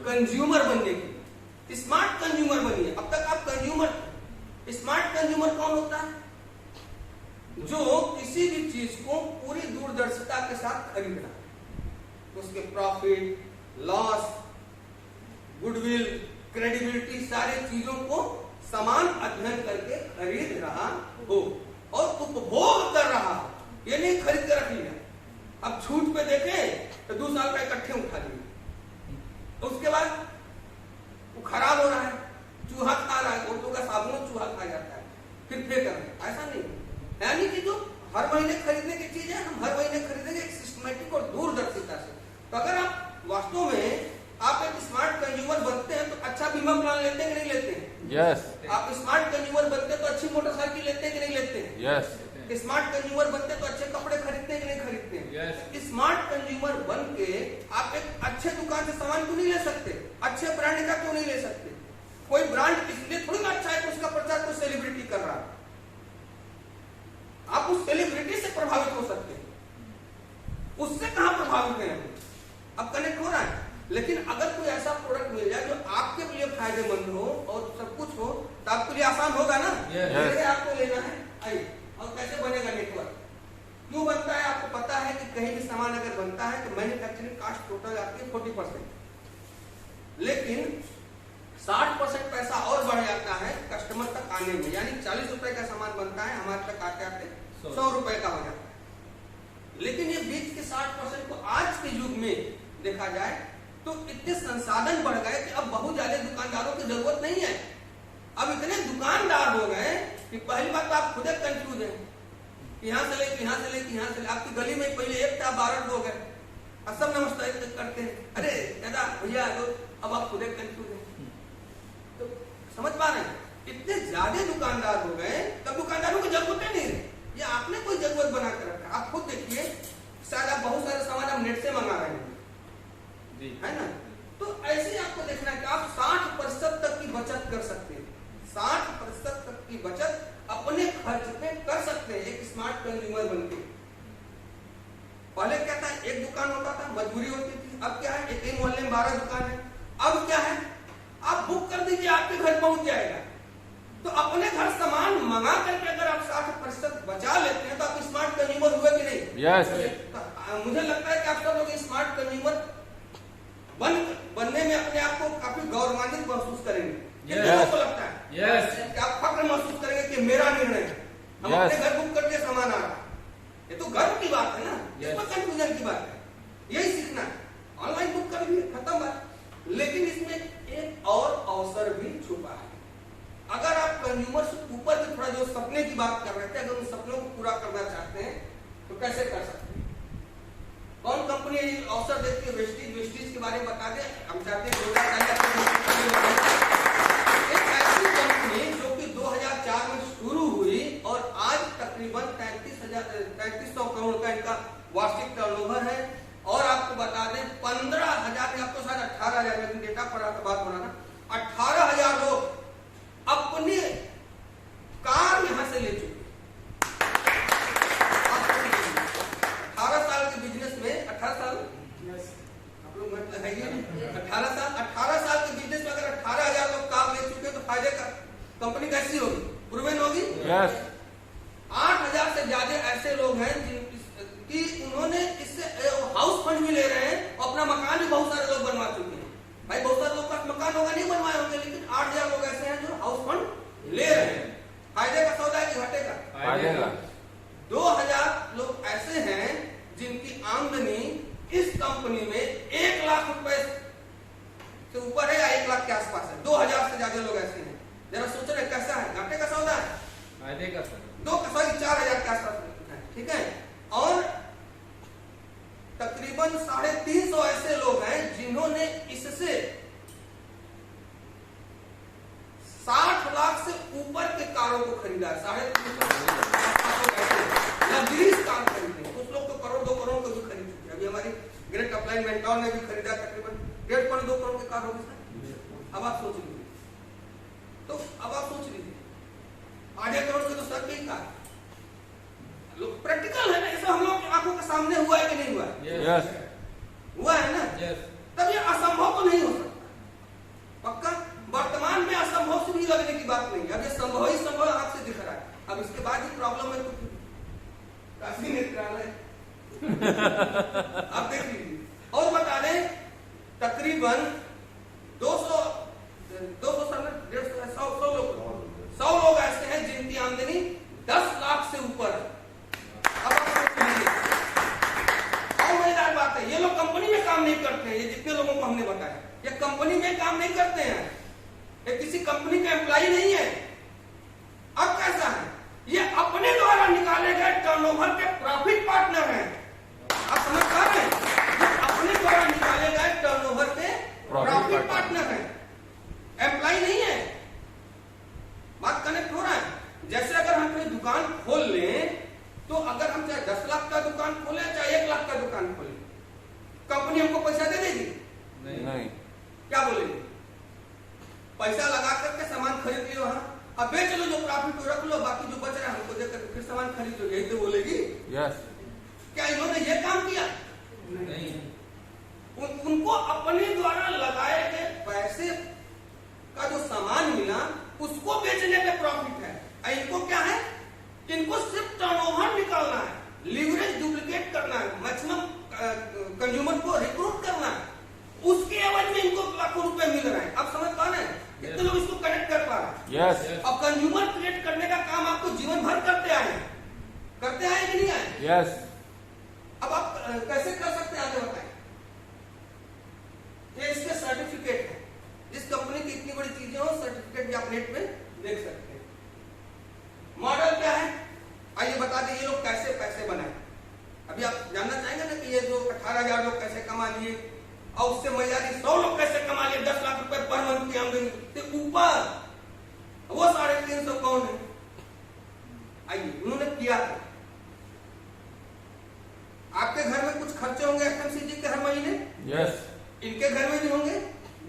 कंज्यूमर बनने की। स्मार्ट कंज्यूमर बनिए। अब तक आप कंज्यूमर, स्मार्ट कंज्यूमर कौन होता है? जो किसी भी चीज को पूरी दूरदर्शिता के साथ खरीद रहा है, उसके प्रॉफिट, लॉस, गुडविल, क्रेडिबिलिटी, सारी चीजों को समान अध्ययन करके खरीद रहा हो और उपभोग कर रहा हो। ये नहीं खरीद कर रख लिया, अब छूट पे देखे तो 2 साल का इकट्ठे उठा लिए, उसके बाद वो खराब हो रहा है, चूहा खा रहा है, उर्दू का साबुन चूहा खा जाता है, फिर फेंक रहे हैं। ऐसा नहीं, यानी कि जो हर महीने खरीदने की चीज है हम हर महीने खरीदेंगे एक सिस्टमेटिक और दूरदर्शिता से। तो अगर आप वास्तव में आप एक स्मार्ट कंज्यूमर बनते हैं तो अच्छा बीमा प्लान लेते हैं कि नहीं लेते हैं? यस। आप स्मार्ट कंज्यूमर बनते हैं तो अच्छी मोटरसाइकिल लेते हैं कि नहीं लेते हैं? यस। स्मार्ट कंज्यूमर बनते हैं तो अच्छे कपड़े खरीदते हैं कि नहीं खरीदते हैं? यस। स्मार्ट कंज्यूमर बन के आप एक अच्छे दुकान से सामान क्यों नहीं ले सकते? अच्छे ब्रांड का क्यों नहीं ले सकते? कोई ब्रांड इसलिए थोड़ी ना अच्छा है कि उसका प्रचार कोई सेलिब्रिटी कर रहा है। आप उस सेलिब्रिटी से प्रभावित हो सकते हैं, उससे कहां प्रभावित है? अब कनेक्ट हो रहा है। लेकिन अगर कोई ऐसा प्रोडक्ट मिल जाए जो आपके लिए फायदेमंद हो और सब कुछ हो तो आपके लिए आसान होगा ना। yes. आपको लेना है। आइए, और कैसे बनेगा नेटवर्क? क्यों बनता है? आपको पता है कि कहीं भी सामान अगर बनता है तो मैन्युफैक्चरिंग कॉस्ट टोटल आती है 40%, लेकिन 60% पैसा और बढ़ जाता है कस्टमर तक आने में। यानी 40 रुपए का सामान बनता है, हमारे तक आते आते 100 रुपए का हो जाता है। लेकिन ये बीच के 60% को आज के युग में देखा जाए तो इतने संसाधन बढ़ गए कि अब बहुत ज्यादा दुकानदारों की जरूरत नहीं है। अब इतने दुकानदार हो गए कि पहली बात तो आप खुद कंफ्यूज हैं, यहाँ से लेके यहाँ से लेके यहाँ से। आपकी गली में पहले एक था, 12 लोग हैं, अब सब नमस्ते करते हैं, अरे दादा भैया, अब आप खुद कंफ्यूज हैं। तो समझ पा रहे हैं, इतने ज्यादा दुकानदार हो गए, तब दुकानदारों की जरूरत ही नहीं है। ये आपने कोई जरूरत बना कर रखा। आप खुद देखिए, शायद आप बहुत सारे सामान आप नेट से मंगा रहे हैं, है ना? तो ऐसे ही आपको देखना है कि आप 60% तक की बचत कर सकते हैं। 60% तक की बचत अपने खर्च पे कर सकते हैं एक स्मार्ट कंज्यूमर बनके। पहले क्या था, एक दुकान होता था, मजबूरी होती थी। अब क्या है, एक ही मोहल्ले में 12 दुकान है। अब क्या है, आप बुक कर दीजिए, आपके घर पहुंच जाएगा। तो अपने घर सामान मंगा करके अगर आप 60% बचा लेते हैं तो आप स्मार्ट कंज्यूमर हुए कि नहीं? यस। मुझे लगता है कि आप सब लोग स्मार्ट कंज्यूमर बनने में अपने आप को काफी गौरवान्वित महसूस करेंगे। yes. को लगता है yes. कि आप फक्र महसूस करेंगे कि मेरा निर्णय है, हम yes. अपने घर बुक करके सामान आ रहा है। ये तो गर्व की बात है ना, yes. इसमें कंफ्यूजन की बात है। यही सीखना है, ऑनलाइन बुक कर लिए, खत्म बात। लेकिन इसमें एक और अवसर भी छुपा है। अगर आप कंज्यूमर से ऊपर भी थोड़ा जो सपने की बात कर रहे थे, अगर उन सपनों को पूरा करना चाहते हैं तो कैसे कर सकते हैं? कौन कंपनी अवसर देती है? वेस्टीज के बारे में बता दें। हम चाहते हैं एक ऐसी कंपनी जो कि 2004 में शुरू हुई और आज तकरीबन 3300 करोड़ का इनका वार्षिक टर्नओवर है। और आपको बता दें 15,000, आपको शायद 18,000, लेकिन डेटा पर बात हो रहा ना, 18,000 लोग अपने कार यहां से ले चुके। 18 साल के बिजनेस में, 18 साल आप लोग मतलब है 18 साल के बिजनेस में अगर 18,000 लोग कैसी होगी? प्रूवन होगी? यस 8,000 से ज्यादा ऐसे लोग हैं कि उन्होंने इससे हाउस फंड भी ले रहे हैं और अपना मकान भी बहुत सारे लोग बनवा चुके हैं। भाई बहुत सारे लोग का मकान होगा नहीं बनवाए होंगे, लेकिन 8,000 लोग ऐसे हैं जो हाउस फंड ले रहे हैं। फायदे का सौदा है कि घाटे का? फायदे का। 2,000 लोग ऐसे हैं जिनकी आमदनी इस कंपनी में 1 लाख रुपए से ऊपर है या 1 लाख के आसपास है। 2,000 से ज्यादा लोग ऐसे हैं। जरा सोच रहे कैसा है? घाटे का सौदा है? फायदे का सर। 4,000 के आसपास है, ठीक है। और तकरीबन 350 ऐसे लोग हैं जिन्होंने इससे 60 लाख से ऊपर के कारों को खरीदा है। 350 लग्जरीज कार खरीदे। कुछ लोग तो करोड़ 2 करोड़ को भी खरीद चुके हैं। अभी हमारी ग्रेट अपलाइन मेंटोर ने भी खरीदा तकरीबन 1.5-2 करोड़ के कार होगी सर। अब आप सोच लीजिए, तो अब आप सोच लीजिए 8 करोड़ के तो सर की कार लोग प्रैक्टिकल है ना, ऐसा हम लोग की आंखों के सामने हुआ है कि नहीं हुआ? यस हुआ है ना? यस। तब ये असंभव तो नहीं हो सकता। पक्का वर्तमान में असंभव से भी लगने की बात नहीं है। अब ये संभव ही संभव आंख से दिख रहा है। अब इसके बाद ही प्रॉब्लम है तो काफी नेत्रालय आप देख लीजिए। और बता दें तकरीबन 200 100 लोग ऐसे हैं जिनकी आमदनी 10 लाख से ऊपर है। अब आप सोचिए, और मजेदार बात है, ये लोग कंपनी में काम नहीं करते हैं। ये जितने लोगों को हमने बताया, ये कंपनी में काम नहीं करते हैं, ये किसी कंपनी का एम्प्लॉय नहीं है। अब कैसा है? ये अपने द्वारा निकाले गए टर्नओवर के प्रॉफिट पार्टनर हैं। आप समझ पा रहे हैं? ये अपने द्वारा निकाले गए टर्नओवर के प्रॉफिट पार्टनर हैं, एम्प्लॉय नहीं है। बात कनेक्ट हो रहा है? जैसे अगर हम कोई दुकान खोल लें, तो अगर हम चाहे 10 लाख का दुकान खोले चाहे 1 लाख का दुकान खोले, कंपनी हमको पैसा दे देगी? नहीं। क्या बोलेगी? पैसा लगा करके सामान खरीद लियो, वहां अब बेच लो, जो प्रॉफिट हो रख लो, बाकी जो बच रहा है हमको देकर फिर सामान खरीद लो, यही तो बोलेगी। यस क्या इन्होंने ये काम किया? नहीं। उनको अपने द्वारा लगाए गए पैसे का जो सामान मिला उसको बेचने पे प्रॉफिट है। इनको क्या है? इनको सिर्फ टर्नओवर निकालना है, लीवरेज डुप्लीकेट करना है, मैक्सिमम कंज्यूमर को रिक्रूट करना है, उसके एवज में इनको लाखों रुपए मिल रहे हैं। अब समझ पा रहे हैं? कितने लोग इसको कनेक्ट कर पा रहे हैं? यस अब कंज्यूमर क्रिएट करने का काम आपको जीवन भर करते आए हैं, करते आए कि नहीं आए? यस अब आप कैसे कर सकते हैं आगे बताएं? ये इसके सर्टिफिकेट है। जिस कंपनी की इतनी बड़ी चीजें हो, सर्टिफिकेट भी आप नेट पे देख सकते हैं। मॉडल क्या है? आइए बता दें ये लोग कैसे पैसे बनाए। अभी आप जानना चाहेंगे ना कि ये जो 18,000 लोग कैसे कमा लिए, और उससे मजारी 100 लोग कैसे कमा लिए 10 लाख रुपए पर मंथ की आमदनी से ऊपर, वो 350 कौन है? आइए उन्होंने किया था। आपके घर में कुछ खर्चे होंगे एफएमसीजी के हर महीने, यस इनके घर में भी होंगे।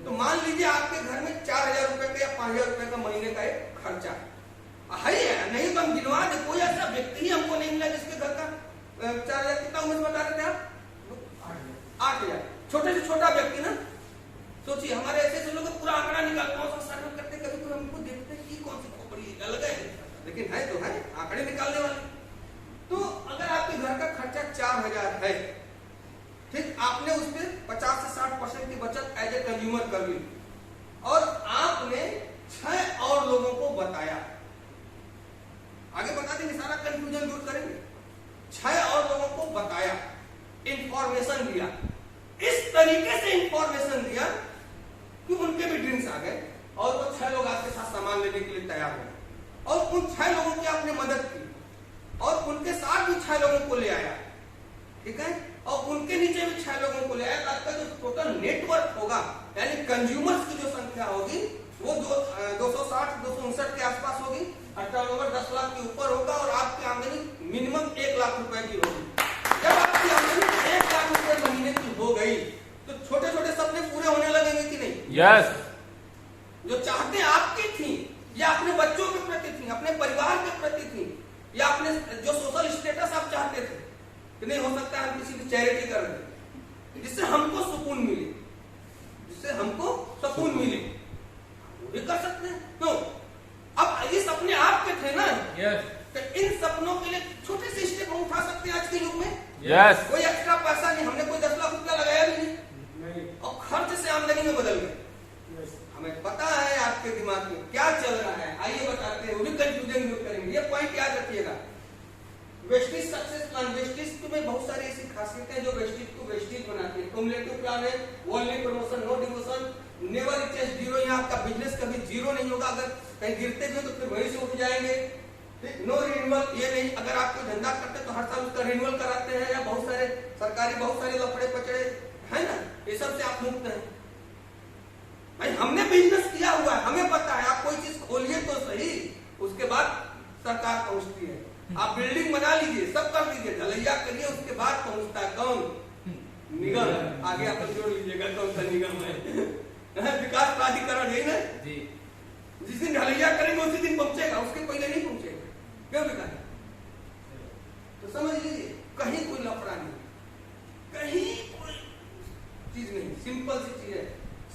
तो मान लीजिए आपके घर में 4,000 रुपए का या 5,000 रुपए का महीने का एक खर्चा है। नहीं तो हम गिनवा दे, कोई ऐसा व्यक्ति ही हमको नहीं मिला जिसके घर का 4,000 कितना उम्र बता रहे थे आप? 8,000। छोटे से छोटा व्यक्ति ना, सोचिए हमारे ऐसे लोग पूरा आंकड़ा निकाल कौन सा सर्वे करते, कभी कोई हमको देखते कि कौन सी खोपड़ी अलग है, लेकिन है तो है आंकड़े निकालने वाले। तो अगर आपके घर का खर्चा 4,000 है, ठीक, आपने उस पर 50 से 60% की बचत एज ए कंज्यूमर कर ली, और आपने 6 और लोगों को बताया। आगे बता देंगे, सारा कंफ्यूजन दूर करेंगे। 6 और लोगों को बताया, इंफॉर्मेशन दिया, इस तरीके से इंफॉर्मेशन दिया कि उनके भी ड्रीम्स आ गए, और वो 6 लोग आपके साथ सामान लेने के लिए तैयार हो गए, और उन 6 लोगों की आपने मदद की, और उनके साथ भी 6 लोगों को ले आया, ठीक है, और उनके नीचे भी 6 लोगों को ले आया। आपका जो टोटल नेटवर्क होगा, यानी कंज्यूमर्स की जो संख्या होगी, वो 260-259 के आसपास होगी, टर्नओवर 10 लाख के ऊपर होगा, और आपकी आमदनी मिनिमम 1 लाख रुपए की होगी। जब आपकी आमदनी 1 लाख रुपए महीने की हो गई, तो छोटे छोटे सपने पूरे होने लगेंगे कि नहीं? यस जो चाहते आपकी थी, या अपने बच्चों के प्रति थी, अपने परिवार के प्रति थी, या अपने जो सोशल स्टेटस आप चाहते थे कि नहीं हो सकता हम किसी की चैरिटी कर दें जिससे हमको सुकून मिले, जिससे हमको सुकून मिले, वो भी कर सकते हैं। क्यों? अब ये सपने आपके थे ना, यस तो इन सपनों के लिए छोटे से स्टेप हम उठा सकते हैं आज के युग में। यस कोई एक्स्ट्रा पैसा नहीं, हमने कोई 10 लाख रुपया लगाया भी नहीं और खर्च से आमदनी में बदल गए। हमें पता है आपके दिमाग में क्या चल रहा है, आइए बताते हैं, वो भी कंफ्यूजन दूर करेंगे। ये पॉइंट याद रखिएगा। वेस्टिज सक्सेस प्लान, वेस्टिज में बहुत सारी ऐसी खासियतें हैं जो वेस्टिज को वेस्टिज बनाती है। कुमुलेटिव प्लान है, only promotion no demotion, never reaches zero. यहाँ आपका बिजनेस कभी जीरो नहीं होगा, अगर कहीं गिरते भी हो तो फिर वहीं से उठ जाएंगे। नो रिन्यूअल, ये नहीं, अगर आप कोई धंधा करते तो हर साल उसका रिन्यूअल कराते हैं, या बहुत सारे सरकारी बहुत सारे लफड़े पचड़े है ना, ये सब से आप मुक्त हैं। भाई हमने बिजनेस किया हुआ है, हमें पता है। आप कोई चीज खोलिए तो सही, उसके बाद सरकार पहुंचती है। आप बिल्डिंग बना लीजिए, सब कर लीजिए, ढलैया करिए, उसके बाद पहुंचता है कौन? निगम। आगे आप जोड़ लीजिएगा कौन सा निगम है। विकास प्राधिकरण है ना जी। जिस दिन ढलैया करेंगे उसी दिन पहुंचेगा, उसके पहले नहीं पहुंचेगा। क्यों विकास? तो समझ लीजिए, कहीं कोई लफड़ा नहीं, कहीं कोई चीज नहीं, सिंपल सी चीज है।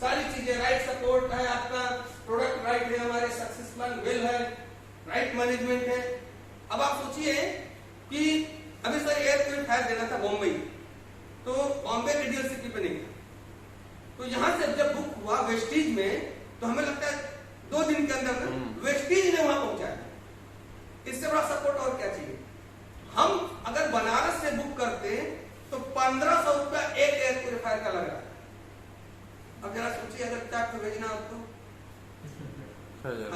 सारी चीजें राइट सपोर्ट है, आपका प्रोडक्ट राइट है, हमारे सक्सेस प्लान वेल है, राइट मैनेजमेंट है। अब आप सोचिए कि अभी सर एयर प्यूरिफायर देना था बॉम्बे, तो बॉम्बे के डीएलसीपी पे नहीं था, तो यहां से जब बुक हुआ वेस्टिज में, तो हमें लगता है 2 दिन के अंदर वेस्टिज ने वहां पहुंचाया। इससे बड़ा सपोर्ट और क्या चाहिए? हम अगर बनारस से बुक करते तो 1500 रुपया एक एयर प्यूरिफायर का लग रहा है। अब जरा सोचिए, अगर चार को भेजना आपको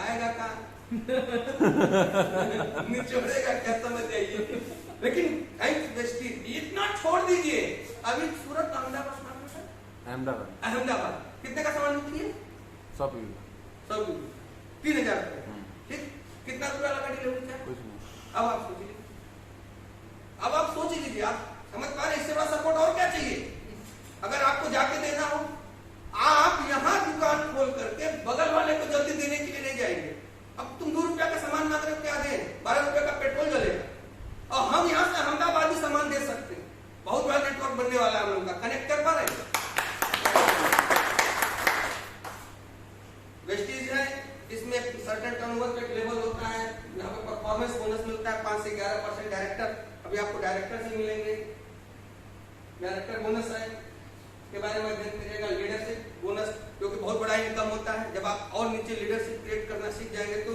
आएगा का निचोड़ेगा क्या, समझ जाइए। लेकिन थैंक्स वेस्टिज, इतना छोड़ दीजिए। अभी सूरत अहमदाबाद कितने का सामान बिकी है? 100 पीवी 3000 रुपये। ठीक, कितना रुपया लगा डिलीवरी का? कुछ नहीं। अब आप सोचिए, अब आप सोच लीजिए, आप समझ पा रहे? इससे बड़ा सपोर्ट और क्या चाहिए? अगर आपको जाके देना हो, आप यहां दुकान खोल करके बगल वाले को जल्दी देने के लिए नहीं जाएंगे। अब तुम 2 रुपया का सामान मात्र क्या दें, 12 रुपया का पेट्रोल जलेगा, और हम यहां से अहमदाबाद ही सामान दे सकते हैं। बहुत बड़ा नेटवर्क बनने वाला है हम लोग का, कनेक्ट कर पा रहे हैं। वेस्टिज है, इसमें सर्टेन टर्नओवर का लेवल होता है, यहाँ पे परफॉर्मेंस बोनस मिलता है 5 से 11% डायरेक्टर। अभी आपको डायरेक्टर से मिलेंगे, डायरेक्टर बोनस है के बारे में अध्ययन करिएगा। लीडरशिप बोनस, जो कि बहुत बड़ा इनकम होता है। जब आप और नीचे लीडरशिप क्रिएट करना सीख जाएंगे तो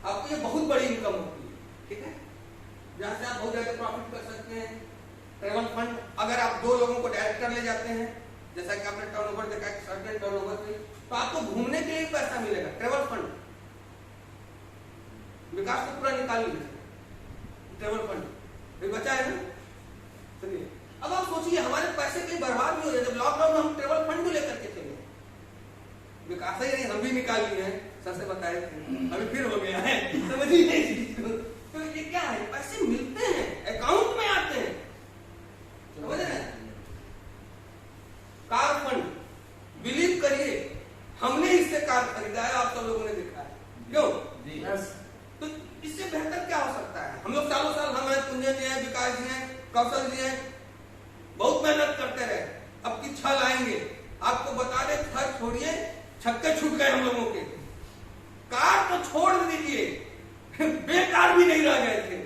आपको ये बहुत बड़ी इनकम होती है। ठीक है, जहां से आप बहुत ज्यादा प्रॉफिट कर सकते हैं। ट्रेवल फंड, अगर आप 2 लोगों को डायरेक्टर ले जाते हैं, जैसा कि आपने टर्नओवर देखा है, सर्टेन टर्नओवर पे, तो आपको घूमने के लिए पैसा मिलेगा। ट्रेवल फंड, विकास को पूरा निकाल लीजिए, ट्रेवल फंड बचा है ना। चलिए, अब आप सोचिए, हमारे पैसे कहीं बर्बाद नहीं हो रहे। जब लॉकडाउन में हम ट्रेवल फंड भी लेकर के चले, विकास ही नहीं, हम भी निकाल लिए हैं, सर से बताए थे, अभी फिर हो गया है, समझिए। तो ये क्या है? पैसे मिलते हैं, अकाउंट में आते हैं, समझ रहे हैं? कार फंड, बिलीव करिए, हमने इससे कार खरीदा है, आप सब लोगों ने देखा है। क्यों? तो इससे बेहतर क्या हो सकता है? हम लोग सालों साल, हम हैं, कुंजन जी हैं, विकास जी हैं, कौशल जी हैं, बहुत मेहनत करते रहे। अब की 6 लाएंगे, आपको बता दें, छह छोड़िए, छक्के छूट गए हम लोगों के। कार तो छोड़ दीजिए, बेकार भी नहीं रह गए थे,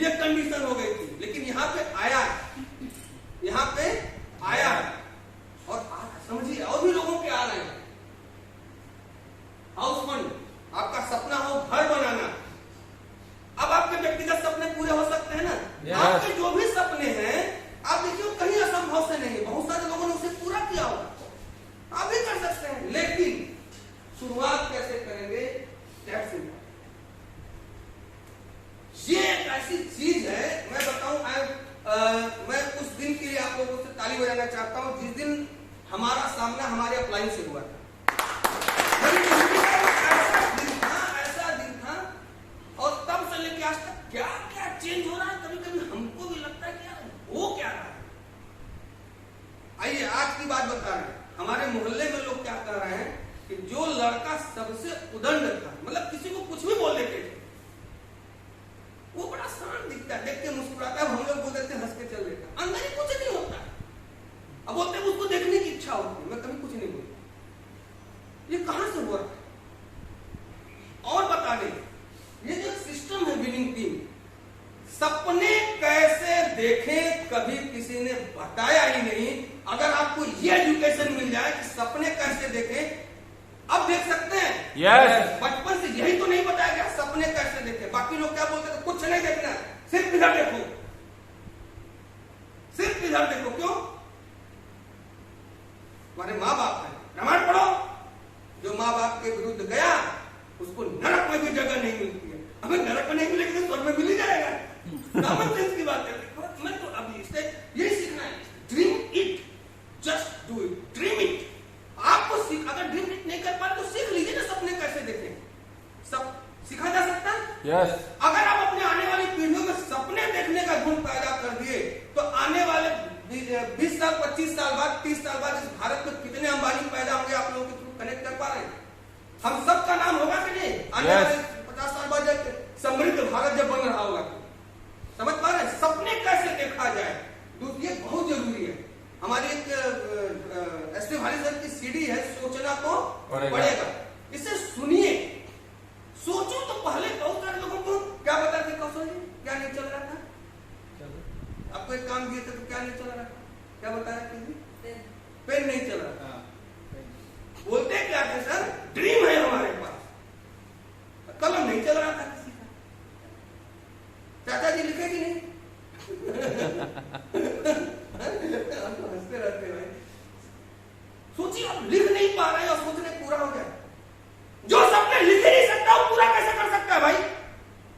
ये कंडीशन हो गई थी। लेकिन यहाँ पे आया, यहाँ पे आया, और समझिए और भी लोगों के आ रहे हैं। हाउस फंड, आपका सपना हो घर बनाना, अब आपके व्यक्तिगत सपने पूरे हो सकते हैं ना। आपके जो भी सपने हैं, आप देखिए कहीं असंभव से नहीं, बहुत सारे लोगों ने उसे पूरा किया होगा, आप भी कर सकते हैं। लेकिन शुरुआत कैसे करेंगे? ये एक ऐसी चीज है, मैं बताऊं, मैं उस दिन के लिए आप लोगों से ताली बजाना चाहता हूं जिस दिन हमारा सामना हमारे अपलाइन से हुआ था। ऐसा दिन था, और तब से लेके आज तक क्या क्या चेंज हो रहा है, कभी कभी हमको भी लगता है कि यार वो क्या रहा है। आइए आज की बात बता रहे हैं, हमारे मोहल्ले में लोग क्या कह रहे हैं कि जो लड़का सबसे उदंड था, मतलब किसी को कुछ भी बोल देते थे, वो बड़ा शांत दिखता है, देख के मुस्कुराता है, हम लोग बोल देते हंस के चल देता, अंदर ही कुछ नहीं होता है। अब बोलते उसको देखने की इच्छा होती है, मैं कभी कुछ नहीं बोलता। ये कहां से हुआ? और बता दें, बताया ही नहीं। अगर आपको ये एजुकेशन मिल जाए कि सपने कैसे देखें, अब देख सकते हैं। यस बचपन से यही तो नहीं बताया गया सपने कैसे देखें। बाकी लोग क्या बोलते हैं, कुछ नहीं देखना, सिर्फ इधर देखो, सिर्फ इधर देखो। क्यों? हमारे माँ बाप हैं, रामायण पढ़ो। जो माँ बाप के विरुद्ध गया उसको नरक में भी जगह नहीं मिलती है। हमें नरक में नहीं मिलेगी तो स्वर्ग में मिल ही जाएगा। कॉमन सेंस की बात है। मैं तो अभी इससे यही सीखना है, dream it, just do it, dream it. आपको सीख, अगर ड्रीम इट नहीं कर पाए तो सीख लीजिए ना सपने कैसे देखें। सब सीखा जा सकता है। यस अगर आप अपने आने वाली पीढ़ियों में सपने देखने का गुण पैदा कर दिए तो आने वाले 20 साल, 25 साल बाद, 30 साल बाद इस भारत में कितने अंबानी पैदा होंगे आप लोगों के थ्रू कनेक्ट कर पा रहे हैं? हम सबका नाम होगा कि नहीं? आने Yes. वाले 50 साल बाद जब समृद्ध भारत जब बन रहा होगा, समझ पा रहे हैं? सपने कैसे देखा जाए, ये बहुत जरूरी है। हमारी एक एस.टी. भारी सर की सीडी है, सोचना तो पड़ेगा। इसे सुनिए, सोचो। तो पहले बहुत सारे लोगों को क्या बता थे, कौशल जी क्या नहीं चल रहा था? आपको एक काम दिए थे तो क्या नहीं चल रहा था? क्या बताया कि पेन नहीं चल रहा था। बोलते क्या थे सर, ड्रीम है हमारे पास, कलम नहीं चल रहा था किसी का। चाचा जी लिखे कि नहीं? हंसते रहते भाई। सोचिए, आप लिख नहीं पा रहे और सोचने पूरा हो गया। जो सपने लिख ही नहीं सकता वो पूरा कैसे कर सकता है भाई?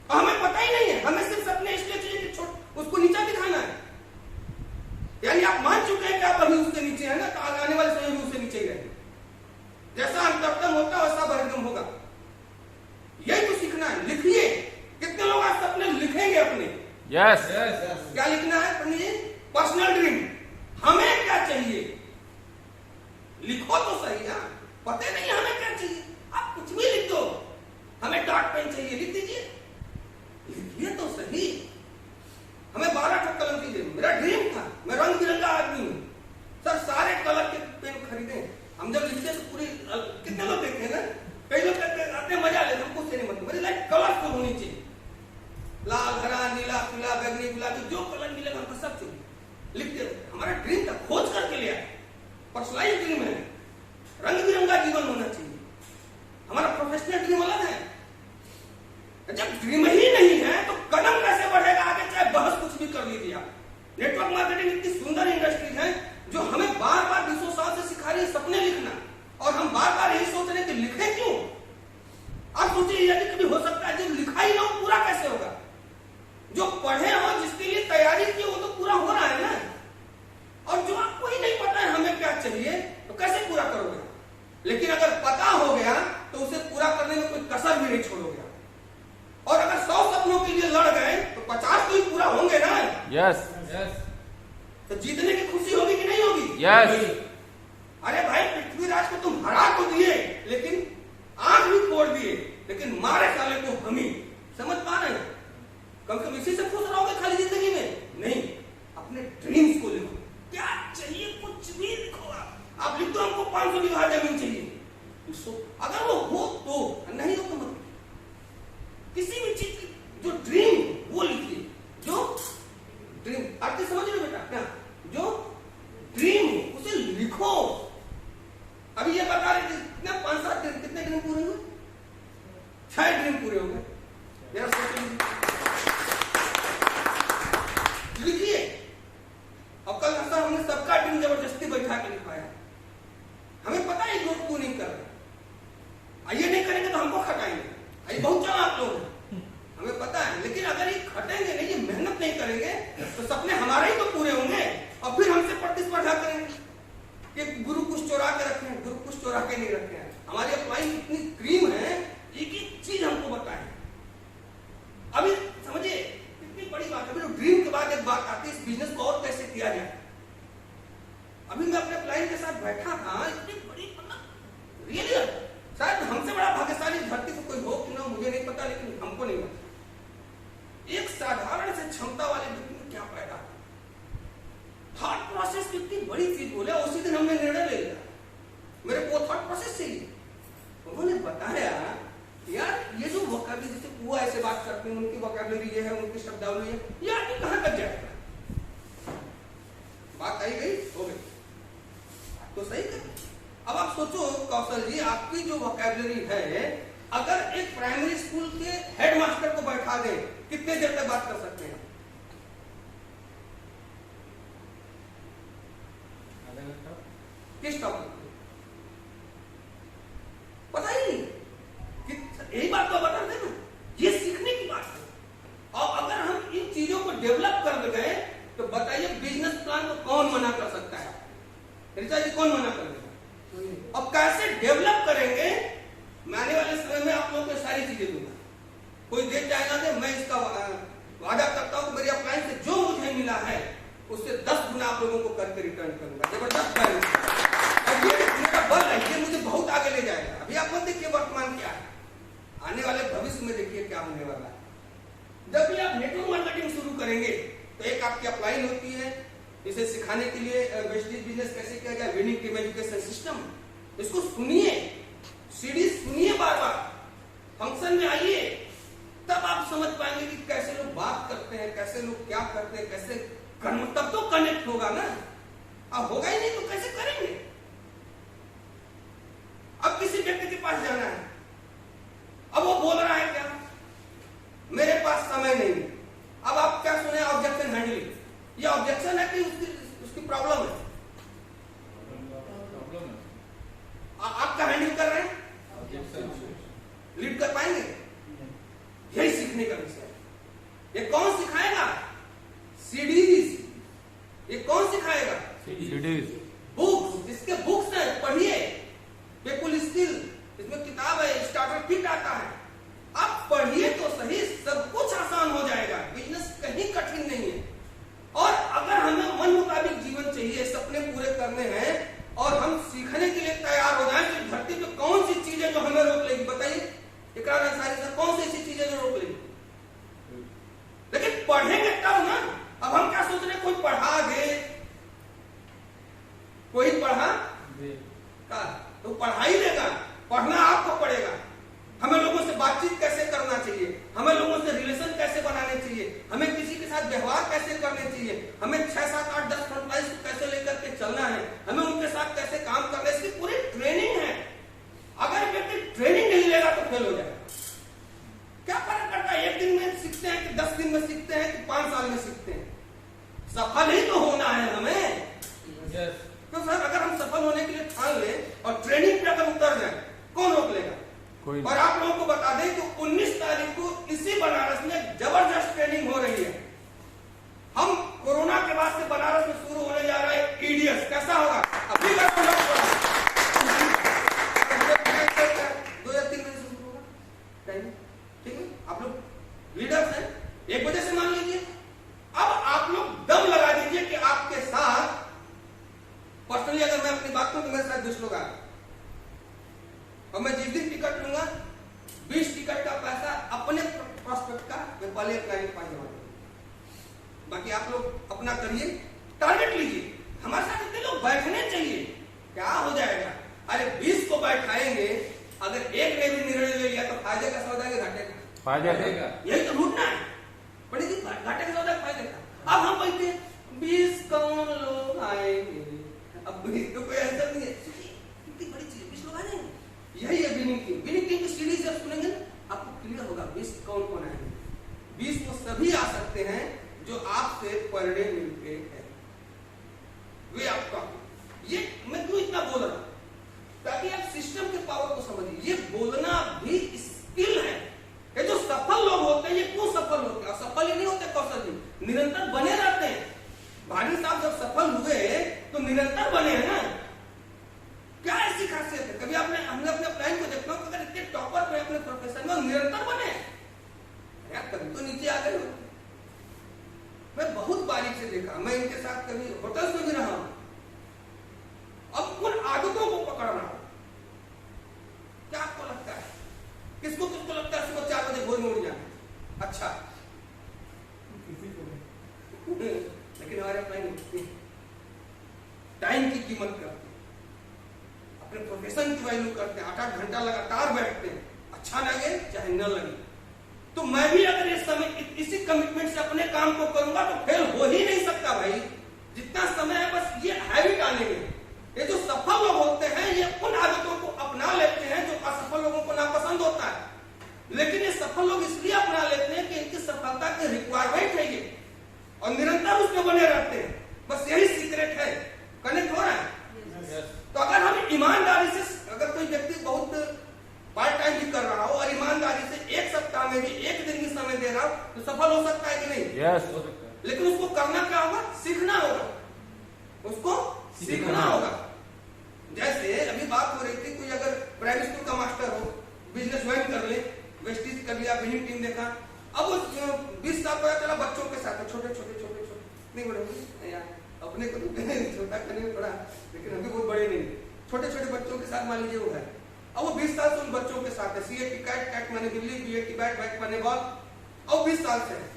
हमें पता ही नहीं है। हमें सिर्फ सपने इसलिए चाहिए कि उसको नीचा दिखाना है। यानी आप मान चुके हैं कि आप अभी उससे नीचे हैं ना, तो आने वाले समय में उससे नीचे ही रहेंगे। जैसा अंतरतम होता है वैसा बहिर्गम होगा। यही तो सीखना है। लिखिए। कितने लोग आज सपने लिखेंगे अपने? यस क्या लिखना है पंडित जी? Personal dream. हमें क्या चाहिए लिखो तो सही। पता नहीं हमें क्या चाहिए, आप कुछ भी लिख दो। हमें डॉट पेन चाहिए, लिख दीजिए। लिखिए तो सही। हमें 12 ठो कलम दीजिए। मेरा ड्रीम था, मैं रंग बिरंगा आदमी हूं सर, सारे कलर के पेन खरीदे। हम जब लिखते तो पूरी, कितने लोग देखते हैं ना, कई लोग कहते हैं आते मजा लेते, हमको से नहीं मतलब। मेरी लाइफ कलरफुल होनी चाहिए, लाल, हरा, नीला, पीला, बैगनी, गुलाबी, जो कलर मिलेगा हमको सब चाहिए। लिखते हमारा ड्रीम था, खोज करके लिया। पर्सनलाइज ड्रीम है, रंग बिरंगा जीवन होना चाहिए। हमारा प्रोफेशनल ड्रीम अलग है। जब ड्रीम ही नहीं है तो कदम कैसे बढ़ेगा आगे? चाहे बहस कुछ भी कर लीजिए आप। नेटवर्क मार्केटिंग इतनी सुंदर इंडस्ट्री है जो हमें बार बार 200 साल से सिखा रही है सपने लिखना, और हम बार बार यही सोच रहे हैं कि लिखे क्यों? आप सोचिए, यदि कभी हो सकता है जब लिखा ही ना हो, पूरा कैसे होगा? जो पढ़े हो, जिसके लिए तैयारी की, वो तो पूरा हो रहा है ना। और जो आपको ही नहीं पता है हमें क्या चाहिए, तो कैसे पूरा करोगे? लेकिन अगर पता हो गया तो उसे पूरा करने में कोई कसर भी नहीं छोड़ोगे। और अगर 100 सपनों के लिए लड़ गए तो 50 तो ही पूरा होंगे ना। यस तो जीतने की खुशी होगी कि नहीं होगी? यस अरे भाई, पृथ्वीराज को तुम हरा तो दिए, लेकिन आंख भी फोड़ दिए, लेकिन मारे साले को हम ही। समझ पा रहे हैं? कम से कम इसी से खुश रहोगे खाली जिंदगी में? नहीं, अपने ड्रीम्स को लिखो। क्या चाहिए, कुछ भी लिखो। आप लिख दो हमको 500 बीघा जमीन चाहिए, अगर वो हो तो, नहीं हो तो मत। किसी भी चीज की जो ड्रीम वो लिखिए। जो ड्रीम आपके समझ रहे बेटा, क्या जो ड्रीम उसे लिखो। अभी ये बता रहे थे 5-7 दिन, कितने ड्रीम पूरे हुए? 6 ड्रीम पूरे हो गए। मेरा लिखिए। अब कल सर हमने सबका ड्रीम जबरदस्ती बैठा के लिखवाया। हमें पता है लोग क्यों नहीं कर रहे। ये नहीं करेंगे तो हमको खटाएंगे। ये बहुत चालाक लोग हैं, हमें पता है। लेकिन अगर ये खटेंगे नहीं, ये मेहनत नहीं करेंगे, तो सपने हमारे ही तो पूरे होंगे। और फिर हमसे प्रतिस्पर्धा करेंगे कि गुरु कुछ चोरा के रखे हैं, गुरु कुछ चोरा के नहीं रखे हैं। हमारी अप्लाई इतनी क्रीम है, एक एक चीज हमको बताए। अभी समझिए कितनी बड़ी बात है। ड्रीम के बाद एक बात आती है, इस बिजनेस को और कैसे किया जाए। अभी मैं अपने क्लाइंट के साथ बैठा था, इतनी बड़ी रियली शायद हमसे बड़ा भाग्यशाली धरती से कोई हो कि ना, मुझे नहीं पता, लेकिन हमको नहीं पता। एक साधारण से क्षमता वाले व्यक्ति में क्या पैदा, थॉट प्रोसेस कितनी बड़ी चीज बोले। उसी दिन हमने निर्णय ले लिया, मेरे को थॉट प्रोसेस चाहिए। उन्होंने बताया यार, ये जो वोकैबुलरी, जैसे वो ऐसे बात करते हैं, उनकी वोकैबुलरी ये है, उनकी शब्दावली है, ये आदमी कहां तक जाएगा? बात तो सही कर। अब आप सोचो कौशल जी, आपकी जो वोकैबुलरी है, अगर एक प्राइमरी स्कूल के हेडमास्टर को बैठा दें, कितने देर तक बात कर सकते हैं? आधा घंटा। किस टॉपिक पे? पता ही नहीं। यही बात तो बता रहे ना, ये सीखने की बात है। और अगर हम इन चीजों को डेवलप कर गए तो बताइए बिजनेस प्लान को कौन मना कर सकता है? ऋचा जी, कौन मना कर देगा? अब कैसे डेवलप करेंगे? मैं आने वाले समय में आप लोगों को सारी चीजें दूंगा। कोई देख जाएगा तो मैं इसका वादा करता हूं कि मेरी अपलाइन से जो मुझे मिला है उससे 10 गुना आप लोगों को करके रिटर्न करूंगा। जबरदस्त प्लान। और ये मेरा बल है, ये मुझे बहुत आगे ले जाएगा। अभी आप मत देखिए वर्तमान क्या है, आने वाले भविष्य में देखिए क्या होने वाला है। जब भी आप नेटवर्क मार्केटिंग शुरू करेंगे तो एक आपकी अपलाइन होती है, इसे सिखाने के लिए वेस्टेज बिजनेस कैसे किया जाए, विनिंग टीम एजुकेशन सिस्टम। इसको सुनिए, सीडी सुनिए, बार बार फंक्शन में आइए, तब आप समझ पाएंगे कि कैसे लोग बात करते हैं, कैसे लोग क्या करते हैं, कैसे तब तो कनेक्ट होगा ना। अब होगा ही नहीं तो कैसे करेंगे? अब किसी व्यक्ति के पास जाना है, अब वो बोल रहा है क्या, मेरे पास समय नहीं। अब आप क्या सुने? Objection handling. ये ऑब्जेक्शन है कि उसकी प्रॉब्लम है? आपका हैंडल कर रहे हैं, लीड कर पाएंगे? यही सीखने का विषय है। ये कौन सिखाएगा? सीडीज। ये कौन सिखाएगा? CDs, books. इसके बुक्स है, पढ़िए। पेपुल स्किल, इसमें किताब है, स्टार्टर किट आता है। आप पढ़िए तो सही, सब कुछ आसान हो जाएगा। बिजनेस कहीं कठिन नहीं है। और अगर हमें मन मुताबिक जीवन चाहिए, सपने पूरे करने हैं और हम सीखने के लिए तैयार हो जाएं, तो धरती पे कौन सी चीजें जो हमें रोक लेगी? बताइए इकरार अंसारी सर, कौन सी ऐसी चीजें जो रोक लेगी? लेकिन पढ़ेंगे तब ना। अब हम क्या सोच रहे हैं, कोई पढ़ा दे, कोई पढ़ा का तो पढ़ा ही देगा। पढ़ना आपको पड़ेगा। हमें लोगों से बातचीत कैसे करना चाहिए, हमें लोगों से रिलेशन कैसे बनाने चाहिए, हमें किसी के साथ व्यवहार कैसे करने चाहिए, हमें 6, 7, 8, 10 फ्रंटलाइन को कैसे लेकर के चलना है, हमें उनके साथ कैसे काम करना है, इसकी पूरी ट्रेनिंग है। अगर व्यक्ति ट्रेनिंग नहीं लेगा तो फेल हो जाएगा। क्या फर्क पड़ता है, एक दिन में सीखते हैं कि 10 दिन में सीखते हैं कि 5 साल में सीखते हैं? सफल ही तो होना है हमें। तो सर, अगर हम सफल होने के लिए ठान ले और ट्रेनिंग पे अगर उतर जाए, कौन रोक लेगा? कोई और आप लोगों को बता दें कि 19 तारीख को इसी बनारस में जबरदस्त ट्रेनिंग हो रही है। हम कोरोना के बाद से बनारस में शुरू होने जा रहा है ईडीएस। कैसा होगा? अभी 2 या 3 बजे से शुरू होगा टाइम, ठीक है? आप लोग लीडर्स हैं, 1 बजे से मान लीजिए। अब आप लोग दम लगा दीजिए कि आपके साथ पर्सनली अगर मैं अपनी बात करूं तो मेरे साथ 20 लोग आ गए और मैं जिस दिन टिकट लूंगा 20 टिकट का पैसा अपने प्रोस्पेक्ट का मैं पहले अप्लाई के पास जमा करूंगा। बाकी आप लोग अपना करिए, टारगेट लीजिए। हमारे साथ इतने लोग बैठने चाहिए, क्या हो जाएगा? अरे 20 को बैठाएंगे, अगर एक ने भी निर्णय ले लिया तो फायदे का सौदा है, घाटे का? फायदा देगा। यही तो लूटना है। पंडित जी, घाटे का सौदा, फायदे का। अब हम बैठे 20 कौन लोग आएंगे? अब 20 तो कोई आंसर नहीं है। इतनी बड़ी चीज, 20 लोग आ जाएंगे। यही है विनिंग टीम। विनिंग टीम की सीरीज जब सुनेंगे ना, आपको क्लियर होगा 20 कौन कौन आएंगे। 20 वो सभी आ सकते हैं जो आपसे पर डे मिलते हैं। वे आपका, ये मैं क्यों इतना बोल रहा हूं? ताकि आप सिस्टम के पावर को समझिए। ये बोलना भी स्किल है। ये जो सफल लोग होते हैं, ये क्यों सफल होते हैं? सफल ही नहीं होते कौशल जी, निरंतर बने रहते हैं। भाटी साहब जब सफल हुए तो निरंतर बने हैं ना। क्या ऐसी खासियत है? कभी हमने अपने प्लान को देखा हो, अगर इतने टॉपर पे अपने प्रोफेशन में निरंतर बने यार, कभी तो नीचे आ गए हो। मैं बहुत बारीक से देखा, मैं इनके साथ कभी होटल में भी रहा हूं। अब उन आदतों को पकड़ना, क्या आपको लगता है? किसको किसको लगता है सुबह 4 बजे भोर में उठ जाना? अच्छा, लेकिन हमारे प्लान टाइम की कीमत करते हैं, अपने प्रोफेशन की वैल्यू करते हैं, 8-8 घंटा लगातार बैठते हैं, अच्छा लगे चाहे न लगे। तो मैं भी अगर इस समय इसी कमिटमेंट से अपने काम को करूंगा तो फेल हो ही नहीं सकता भाई। जितना समय है बस ये हैबिट आने में। ये जो सफल यस हो सकता है। लेकिन उसको करना क्या होगा? सीखना होगा, उसको सीखना होगा। जैसे अभी बात हो रही थी, कोई अगर प्राइमरी स्कूल का मास्टर हो, बिजनेस ज्वाइन कर ले, वेस्टीज कर लिया, विनिंग टीम देखा, अब वो 20 साल पता चला बच्चों के साथ छोटे छोटे छोटे छोटे नहीं बड़े यार, अपने को तो छोटा करने में पड़ा, लेकिन अभी बहुत बड़े नहीं, छोटे छोटे बच्चों के साथ मान लीजिए वो है। अब वो 20 साल से उन बच्चों के साथ है, सीए की कैट, कैट माने बिल्ली, बीए की बैट, बैट माने बॉल, और 20 साल से है।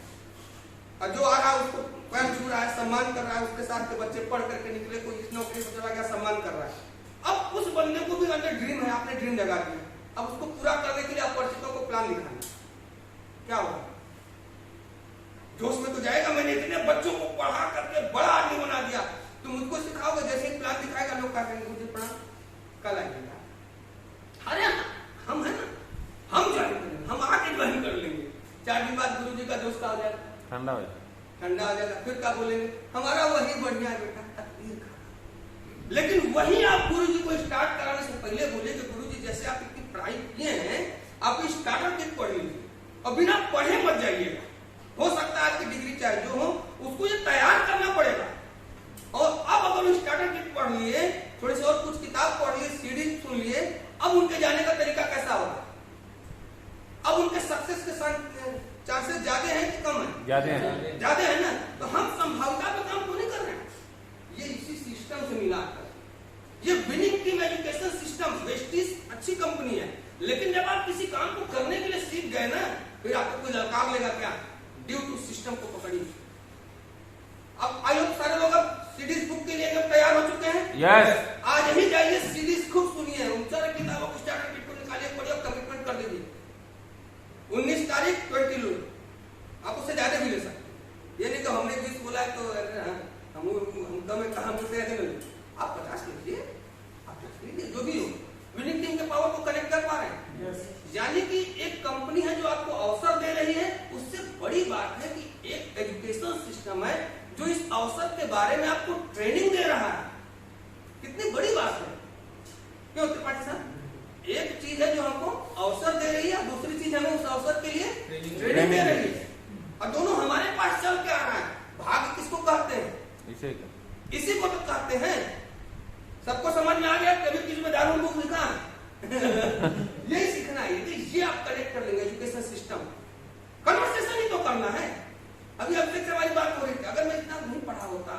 और जो आ रहा है उसको पैर छू रहा है, सम्मान कर रहा है, उसके साथ के बच्चे पढ़ करके निकले, कोई इस नौकरी पर चला गया, सम्मान कर रहा है। अब उस बंदे को भी अंदर ड्रीम है, आपने ड्रीम जगा दिया, अब उसको पूरा करने के लिए अपरिचितों को प्लान दिखाना, क्या होगा? जोश में तो जाएगा, मैंने इतने बच्चों को पढ़ा करके बड़ा आदमी बना दिया। तुम मुझको सिखाओगे, जैसे ही प्लान दिखाएगा लोग क्या कहेंगे, मुझे पढ़ा कल आएगा। अरे हम है ना, हम जाएंगे, हम आके ज्वाइन कर लेंगे, 4 दिन बाद गुरु जी का दोस्त आ जाएगा, ठंडा हो जाए, ठंडा हो जाएगा, फिर क्या बोलेंगे, हमारा वही बढ़िया है बेटा, तकदीर का। लेकिन वही आप गुरु जी को स्टार्ट कराने से पहले बोले कि गुरु जी जैसे आप इतनी पढ़ाई किए हैं, आप स्टार्टर किट पढ़ लीजिए और बिना पढ़े मत जाइएगा। हो सकता है आपकी डिग्री चाहे जो हो, उसको ये तैयार करना पड़ेगा। और अब अगर स्टार्टर किट पढ़ लिए, थोड़े से और कुछ किताब पढ़ लिए, सीडी सुन लिए, अब उनके जाने का तरीका कैसा होगा? अब उनके सक्सेस के चांसेस ज्यादा है कि कम है? ज्यादा है ना। तो हम संभावना पे काम तो नहीं कर रहे हैं, ये इसी सिस्टम से मिला कर, ये winning team education system, Vestige अच्छी कंपनी है, लेकिन जब आप किसी काम को करने के लिए सीख गए ना, फिर आपको कोई ललकार लेगा क्या? ड्यू टू सिस्टम को पकड़िए। अब आई होप सारे लोग अब सीडीज बुक के लिए तैयार हो चुके हैं। यस आज ही जाइए, सीडीज खूब सुनिए, उन सारे किताबों को स्टार्टर किट को निकालिए, पढ़िए, कमिटमेंट कर दीजिए। 19 तारीख 20 लोग आप उससे ज्यादा भी ले सकते, ये नहीं तो हमने 20 बोला तो हम कम कहा मुझसे ऐसे नहीं, आप 50 लीजिए, आप 50 लीजिए, जो भी हो, विनिंग टीम के पावर को कनेक्ट कर पा रहे हैं। यानी कि एक कंपनी है जो आपको अवसर दे रही है, उससे बड़ी बात है कि एक एजुकेशन सिस्टम है जो इस अवसर के बारे में आपको ट्रेनिंग दे रहा है। कितनी बड़ी बात है, क्यों त्रिपाठी साहब? एक चीज है जो हमको अवसर दे रही है, दूसरी चीज हमें उस अवसर के लिए ट्रेनिंग दे रही है, और दोनों हमारे पास चल के आ रहा है। भाग्य किसको कहते हैं? इसी को तो कहते हैं। सबको समझ में आ गया? कभी किसी में दारू बुक लिखा यही सीखना है, ये आप कनेक्ट कर लेंगे एजुकेशन सिस्टम। कन्वर्सेशन ही तो करना है। अभी अब तक हमारी बात हो रही थी, अगर मैं इतना नहीं पढ़ा होता,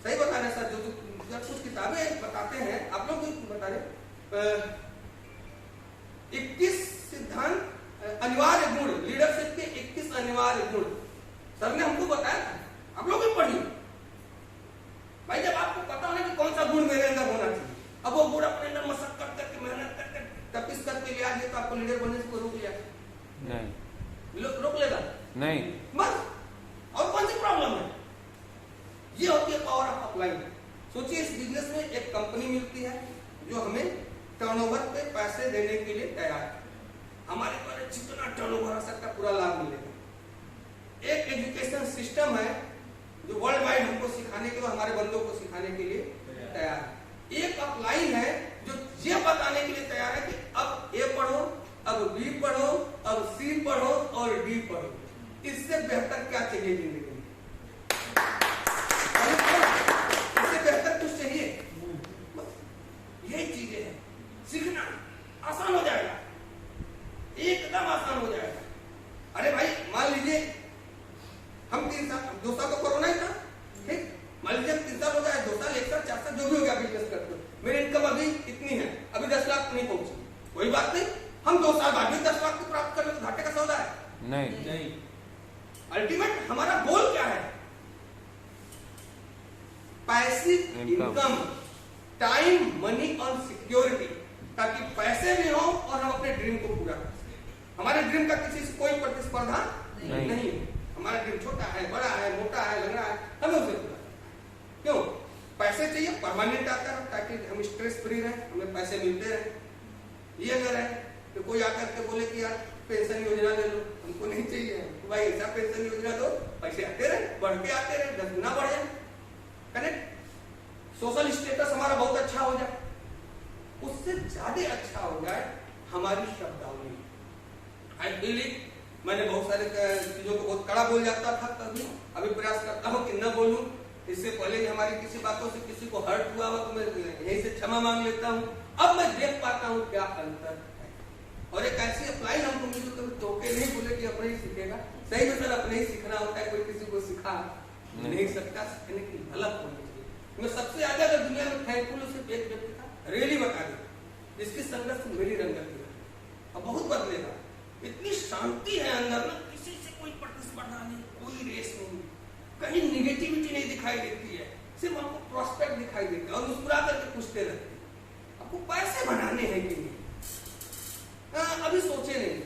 सही बताना सर, जो कुछ किताबें बताते हैं, आप लोग बता रहे 21 सिद्धांत अनिवार्य गुण, लीडरशिप के 21 अनिवार्य गुण सर ने हमको बताया था, आप लोग भी पढ़िए भाई। जब आपको पता होना कि कौन सा गुण मेरे अंदर होना चाहिए, अब वो गुण अपने अंदर मशक्कत करके, मेहनत करके, तपिस करके ले आगे, तो आपको लीडर बनने से कोई रोक लिया नहीं, रोक लेगा नहीं, बस। और कौन सी प्रॉब्लम है? ये होती है पावर ऑफ अप्लाइंग। सोचिए, इस बिजनेस में एक कंपनी मिलती है जो हमें टर्नओवर पे पैसे देने के लिए तैयार है, हमारे द्वारा जितना टर्नओवर हो सकता है पूरा लाभ मिलेगा। एक एजुकेशन सिस्टम है जो वर्ल्ड वाइड हमको सिखाने के लिए, हमारे बंदों को सिखाने के लिए तैयार है। एक अपलाइन है जो ये बताने के लिए तैयार है कि अब ए पढ़ो, अब बी पढ़ो, अब सी पढ़ो और डी पढ़ो। इससे बेहतर क्या चाहिए जिंदगी में? इससे बेहतर कुछ चाहिए? यही चीजें हैं। सीखना आसान हो जाएगा, एकदम आसान हो जाएगा। अरे भाई, मान लीजिए हम 3 साल, 2 साल तो कोरोना ही था, ठीक? मान लीजिए 3 साल हो गया, 2 साल, 1 साल, 4 साल, जो भी हो गया बिजनेस करते, मेरी इनकम अभी इतनी है, अभी 10 लाख नहीं पहुंची, कोई बात नहीं, हम 2 साल बाद भी 10 लाख को प्राप्त कर ले तो घाटे का सौदा है? नहीं। अल्टीमेट हमारा गोल क्या है? पैसिव इनकम, टाइम, मनी और सिक्योरिटी, ताकि पैसे भी हो और हम अपने ड्रीम को पूरा कर सकें। हमारे ड्रीम का किसी से कोई प्रतिस्पर्धा नहीं। हमारा ड्रीम छोटा है, बड़ा है, मोटा है, लंगड़ा है, हमें उसे पूरा करना। क्यों? पैसे चाहिए, परमानेंट आता है, ताकि हम स्ट्रेस फ्री रहे, हमें पैसे मिलते रहे। ये अगर है तो कोई आकर के बोले कि यार पेंशन योजना ले लो, हमको नहीं चाहिए, तो भाई ऐसा पेंशन योजना दो, पैसे आते रहे, बढ़ के आते रहे, 10 गुना बढ़ जाए, करेक्ट? सोशल स्टेटस हमारा बहुत अच्छा हो जाए, उससे ज्यादा अच्छा हो जाए हमारी शब्दावली। आई बिलीव मैंने बहुत सारे चीजों को बहुत कड़ा बोल जाता था कभी, अभी प्रयास करता हूँ कि न बोलूं। इससे पहले भी हमारी किसी बातों से किसी को हर्ट हुआ हो तो मैं यहीं से क्षमा मांग लेता हूँ। अब मैं देख पाता हूँ क्या अंतर है, और एक ऐसी अप्लाई हमको मिली तो कभी धोखे नहीं बोले कि अपने ही सीखेगा। सही में सर अपने ही सीखना होता है, कोई किसी को सिखा नहीं सकता, सीखने की हलक होनी चाहिए। मैं सबसे ज्यादा अगर दुनिया में थैंकफुल सिर्फ एक व्यक्ति था, रियली बता दे, जिसकी संगत से मेरी रंगत है, अब बहुत बदलेगा। इतनी शांति है अंदर ना, किसी से कोई प्रतिस्पर्धा नहीं, कोई रेस नहीं, कहीं निगेटिविटी नहीं दिखाई देती है, सिर्फ आपको प्रोस्पेक्ट दिखाई देता है और मुस्कुरा करके पूछते रहते हैं आपको पैसे बनाने हैं कि नहीं। अभी सोचे नहीं,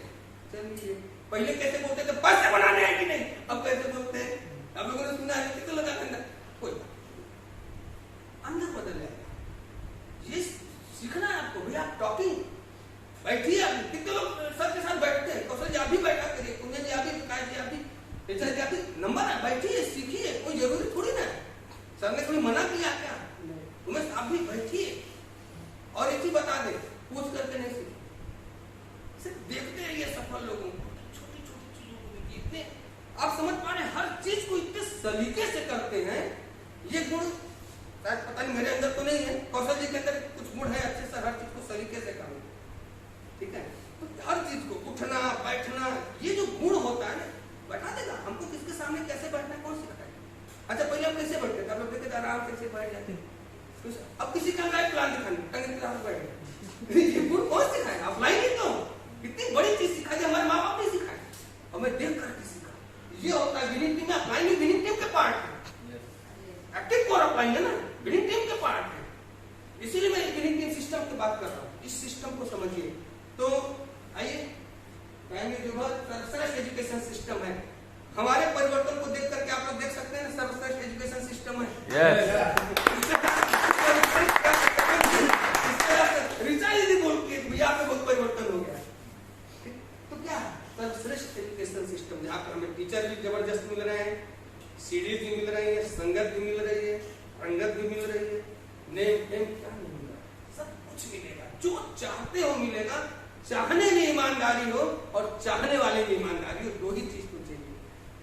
चलिए पहले कैसे बोलते थे पैसे बनाने हैं कि नहीं, अब कैसे बोलते हैं, अब लोगों ने सुना है कितना लगा अंदर, कोई अंदर बदल जाएगा। ये सीखना है आपको भैया। आप टॉकिंग बैठिए, आप कितने लोग सर के साथ बैठते हैं, कौशल जी आप भी बैठा करिए, कुंजन जी आप भी, विकास जी आप भी, टीचर जी आप भी, नंबर है, बैठिए सीखिए, कोई जरूरी थोड़ी ना। सर ने कोई मना किया क्या, तुम्हें आप भी बैठिए। और एक ही बता दे, पूछ करके नहीं सीखे, सिर्फ देखते रहिए सफल लोगों को, छोटी छोटी चीजों को देखिए, इतने आप समझ पा रहे, हर चीज को इतने सलीके से करते हैं। ये गुण शायद पता नहीं मेरे अंदर तो नहीं है, कौशल जी के अंदर कुछ गुण है अच्छे से, हर चीज को सलीके से करना, ठीक है। तो हर चीज को उठना बैठना, ये जो गुण होता है ना, बैठा देगा हमको किसके सामने कैसे बैठना है, कौन सिखाएगा। अच्छा पहले हम कैसे बैठते थे, आप लोग देखते थे आराम कैसे बैठ जाते, अब किसी का लाइफ प्लान दिखाने बैठे, ये गुण कौन सिखाएगा, ऑफलाइन ही तो इतनी बड़ी चीज सिखा दी, हमारे माँ बाप ने सिखाई, हमें देख करके सीखा। ये होता है विनिंग टीम में, ऑफलाइन भी विनिंग टीम के पार्ट है, एक्टिव कोर ऑफलाइन है ना, विनिंग टीम के पार्ट है। इसीलिए मैं विनिंग टीम सिस्टम की बात कर रहा हूँ, इस सिस्टम को समझिए। तो आइए कहेंगे जो सर्वश्रेष्ठ एजुकेशन सिस्टम है, हमारे परिवर्तन को देख करके आप लोग देख सकते हैं सर्वश्रेष्ठ एजुकेशन सिस्टम है। रिचार्ज बोलती है भैया पे बहुत परिवर्तन हो गया। तो क्या सर्वश्रेष्ठ एजुकेशन सिस्टम, जहाँ पर हमें टीचर भी जबरदस्त मिल रहे हैं, सीढ़ी भी मिल रही है, संगत भी मिल रही है, रंगत भी मिल रही है, नेम फेम क्या नहीं मिल रहा, सब कुछ मिलेगा, जो चाहते हो मिलेगा। चाहने में ईमानदारी हो और चाहने वाले में ईमानदारी हो, दो ही चीज तो चाहिए,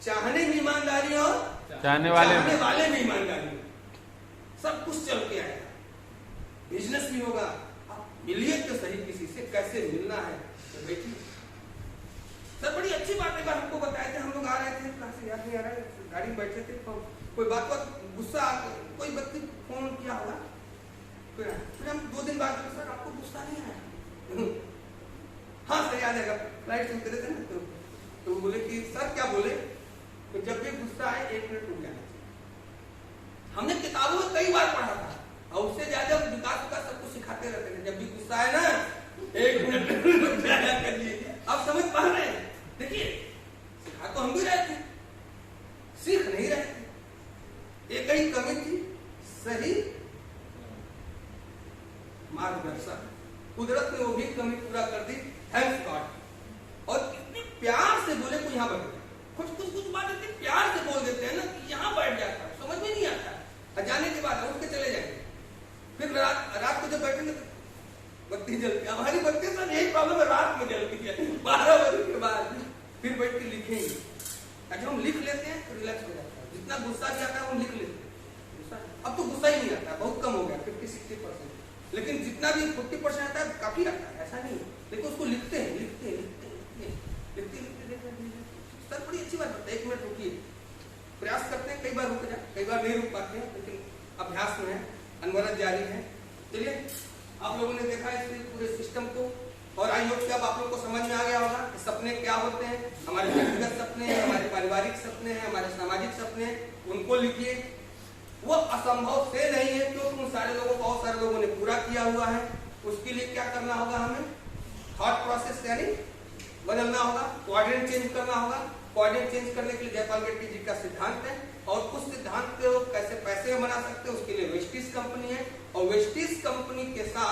चाहने में ईमानदारी हो, चाहने वाले में ईमानदारी हो, सब कुछ चल के आएगा। बिजनेस भी होगा, आप मिलिए तो सही किसी से, कैसे मिलना है तो बैठिए। सर बड़ी अच्छी बात है, हमको बताए थे, हम लोग आ रहे थे क्लास से, याद नहीं आ रहा है, गाड़ी में बैठे थे, कोई बात गुस्सा, कोई व्यक्ति फोन किया होगा, फिर हम 2 दिन बाद सर आपको गुस्सा नहीं आया, हाँ सर याद आएगा, फ्लाइट से उतरे थे ना, तो बोले कि सर क्या बोले, तो जब भी गुस्सा आए 1 मिनट रुक जाना चाहिए। हमने किताबों में कई बार पढ़ा था, और उससे ज्यादा विकास का सब कुछ सिखाते रहते थे, जब भी गुस्सा आए ना 1 मिनट रुक जाया करिए। आप समझ पा रहे हैं, देखिए सिखा तो हम भी रहे थे, सीख नहीं रहे थे, एक ही कमी थी, सही मार्गदर्शन। कुदरत ने वो भी कमी पूरा कर दी, थैंक्स गॉड। और इतने प्यार से बोले को यहाँ बैठ गया, कुछ बात इतनी प्यार से बोल देते हैं ना कि यहाँ बैठ जाता है, समझ में नहीं आता, जाने के बाद उठ के चले जाएंगे। फिर रात को जब बैठेंगे तो बत्ती जलती है, हमारी बत्ती सर यही प्रॉब्लम है, रात में जलती है 12 बजे के बाद, फिर बैठ के लिखेंगे। अच्छा हम लिख लेते हैं तो रिलैक्स हो जाता है, जितना गुस्सा भी आता है हम लिख लेते हैं, अब तो गुस्सा ही नहीं आता, बहुत कम हो गया 50-60%, लेकिन जितना भी 40% आता है काफी आता है, ऐसा नहीं है, लेकिन उसको लिखते हैं सर बड़ी अच्छी बात होता है। 1 मिनट रुकिए, प्रयास करते हैं, कई बार रुक जाए, कई बार नहीं रुक पाते हैं, लेकिन अभ्यास में है, अनवरत जारी है। चलिए आप लोगों ने देखा इस पूरे सिस्टम को, और आई होप कि अब आप लोग को समझ में आ गया होगा कि सपने क्या होते हैं, हमारे व्यक्तिगत सपने हैं, हमारे पारिवारिक सपने हैं, हमारे सामाजिक सपने हैं, उनको लिखिए। वो असंभव से नहीं है, क्योंकि उन सारे लोगों को बहुत सारे लोगों ने पूरा किया हुआ है। उसके लिए क्या करना होगा, हमें थॉट प्रोसेस यानी बदलना होगा, क्वाड्रेंट चेंज करना होगा। क्वाड्रेंट चेंज करने के लिए जयपाल गेट्टी जी का सिद्धांत है, और उस सिद्धांत को कैसे पैसे में बना सकते हैं उसके लिए वेस्टिज कंपनी है, और वेस्टिज कंपनी के साथ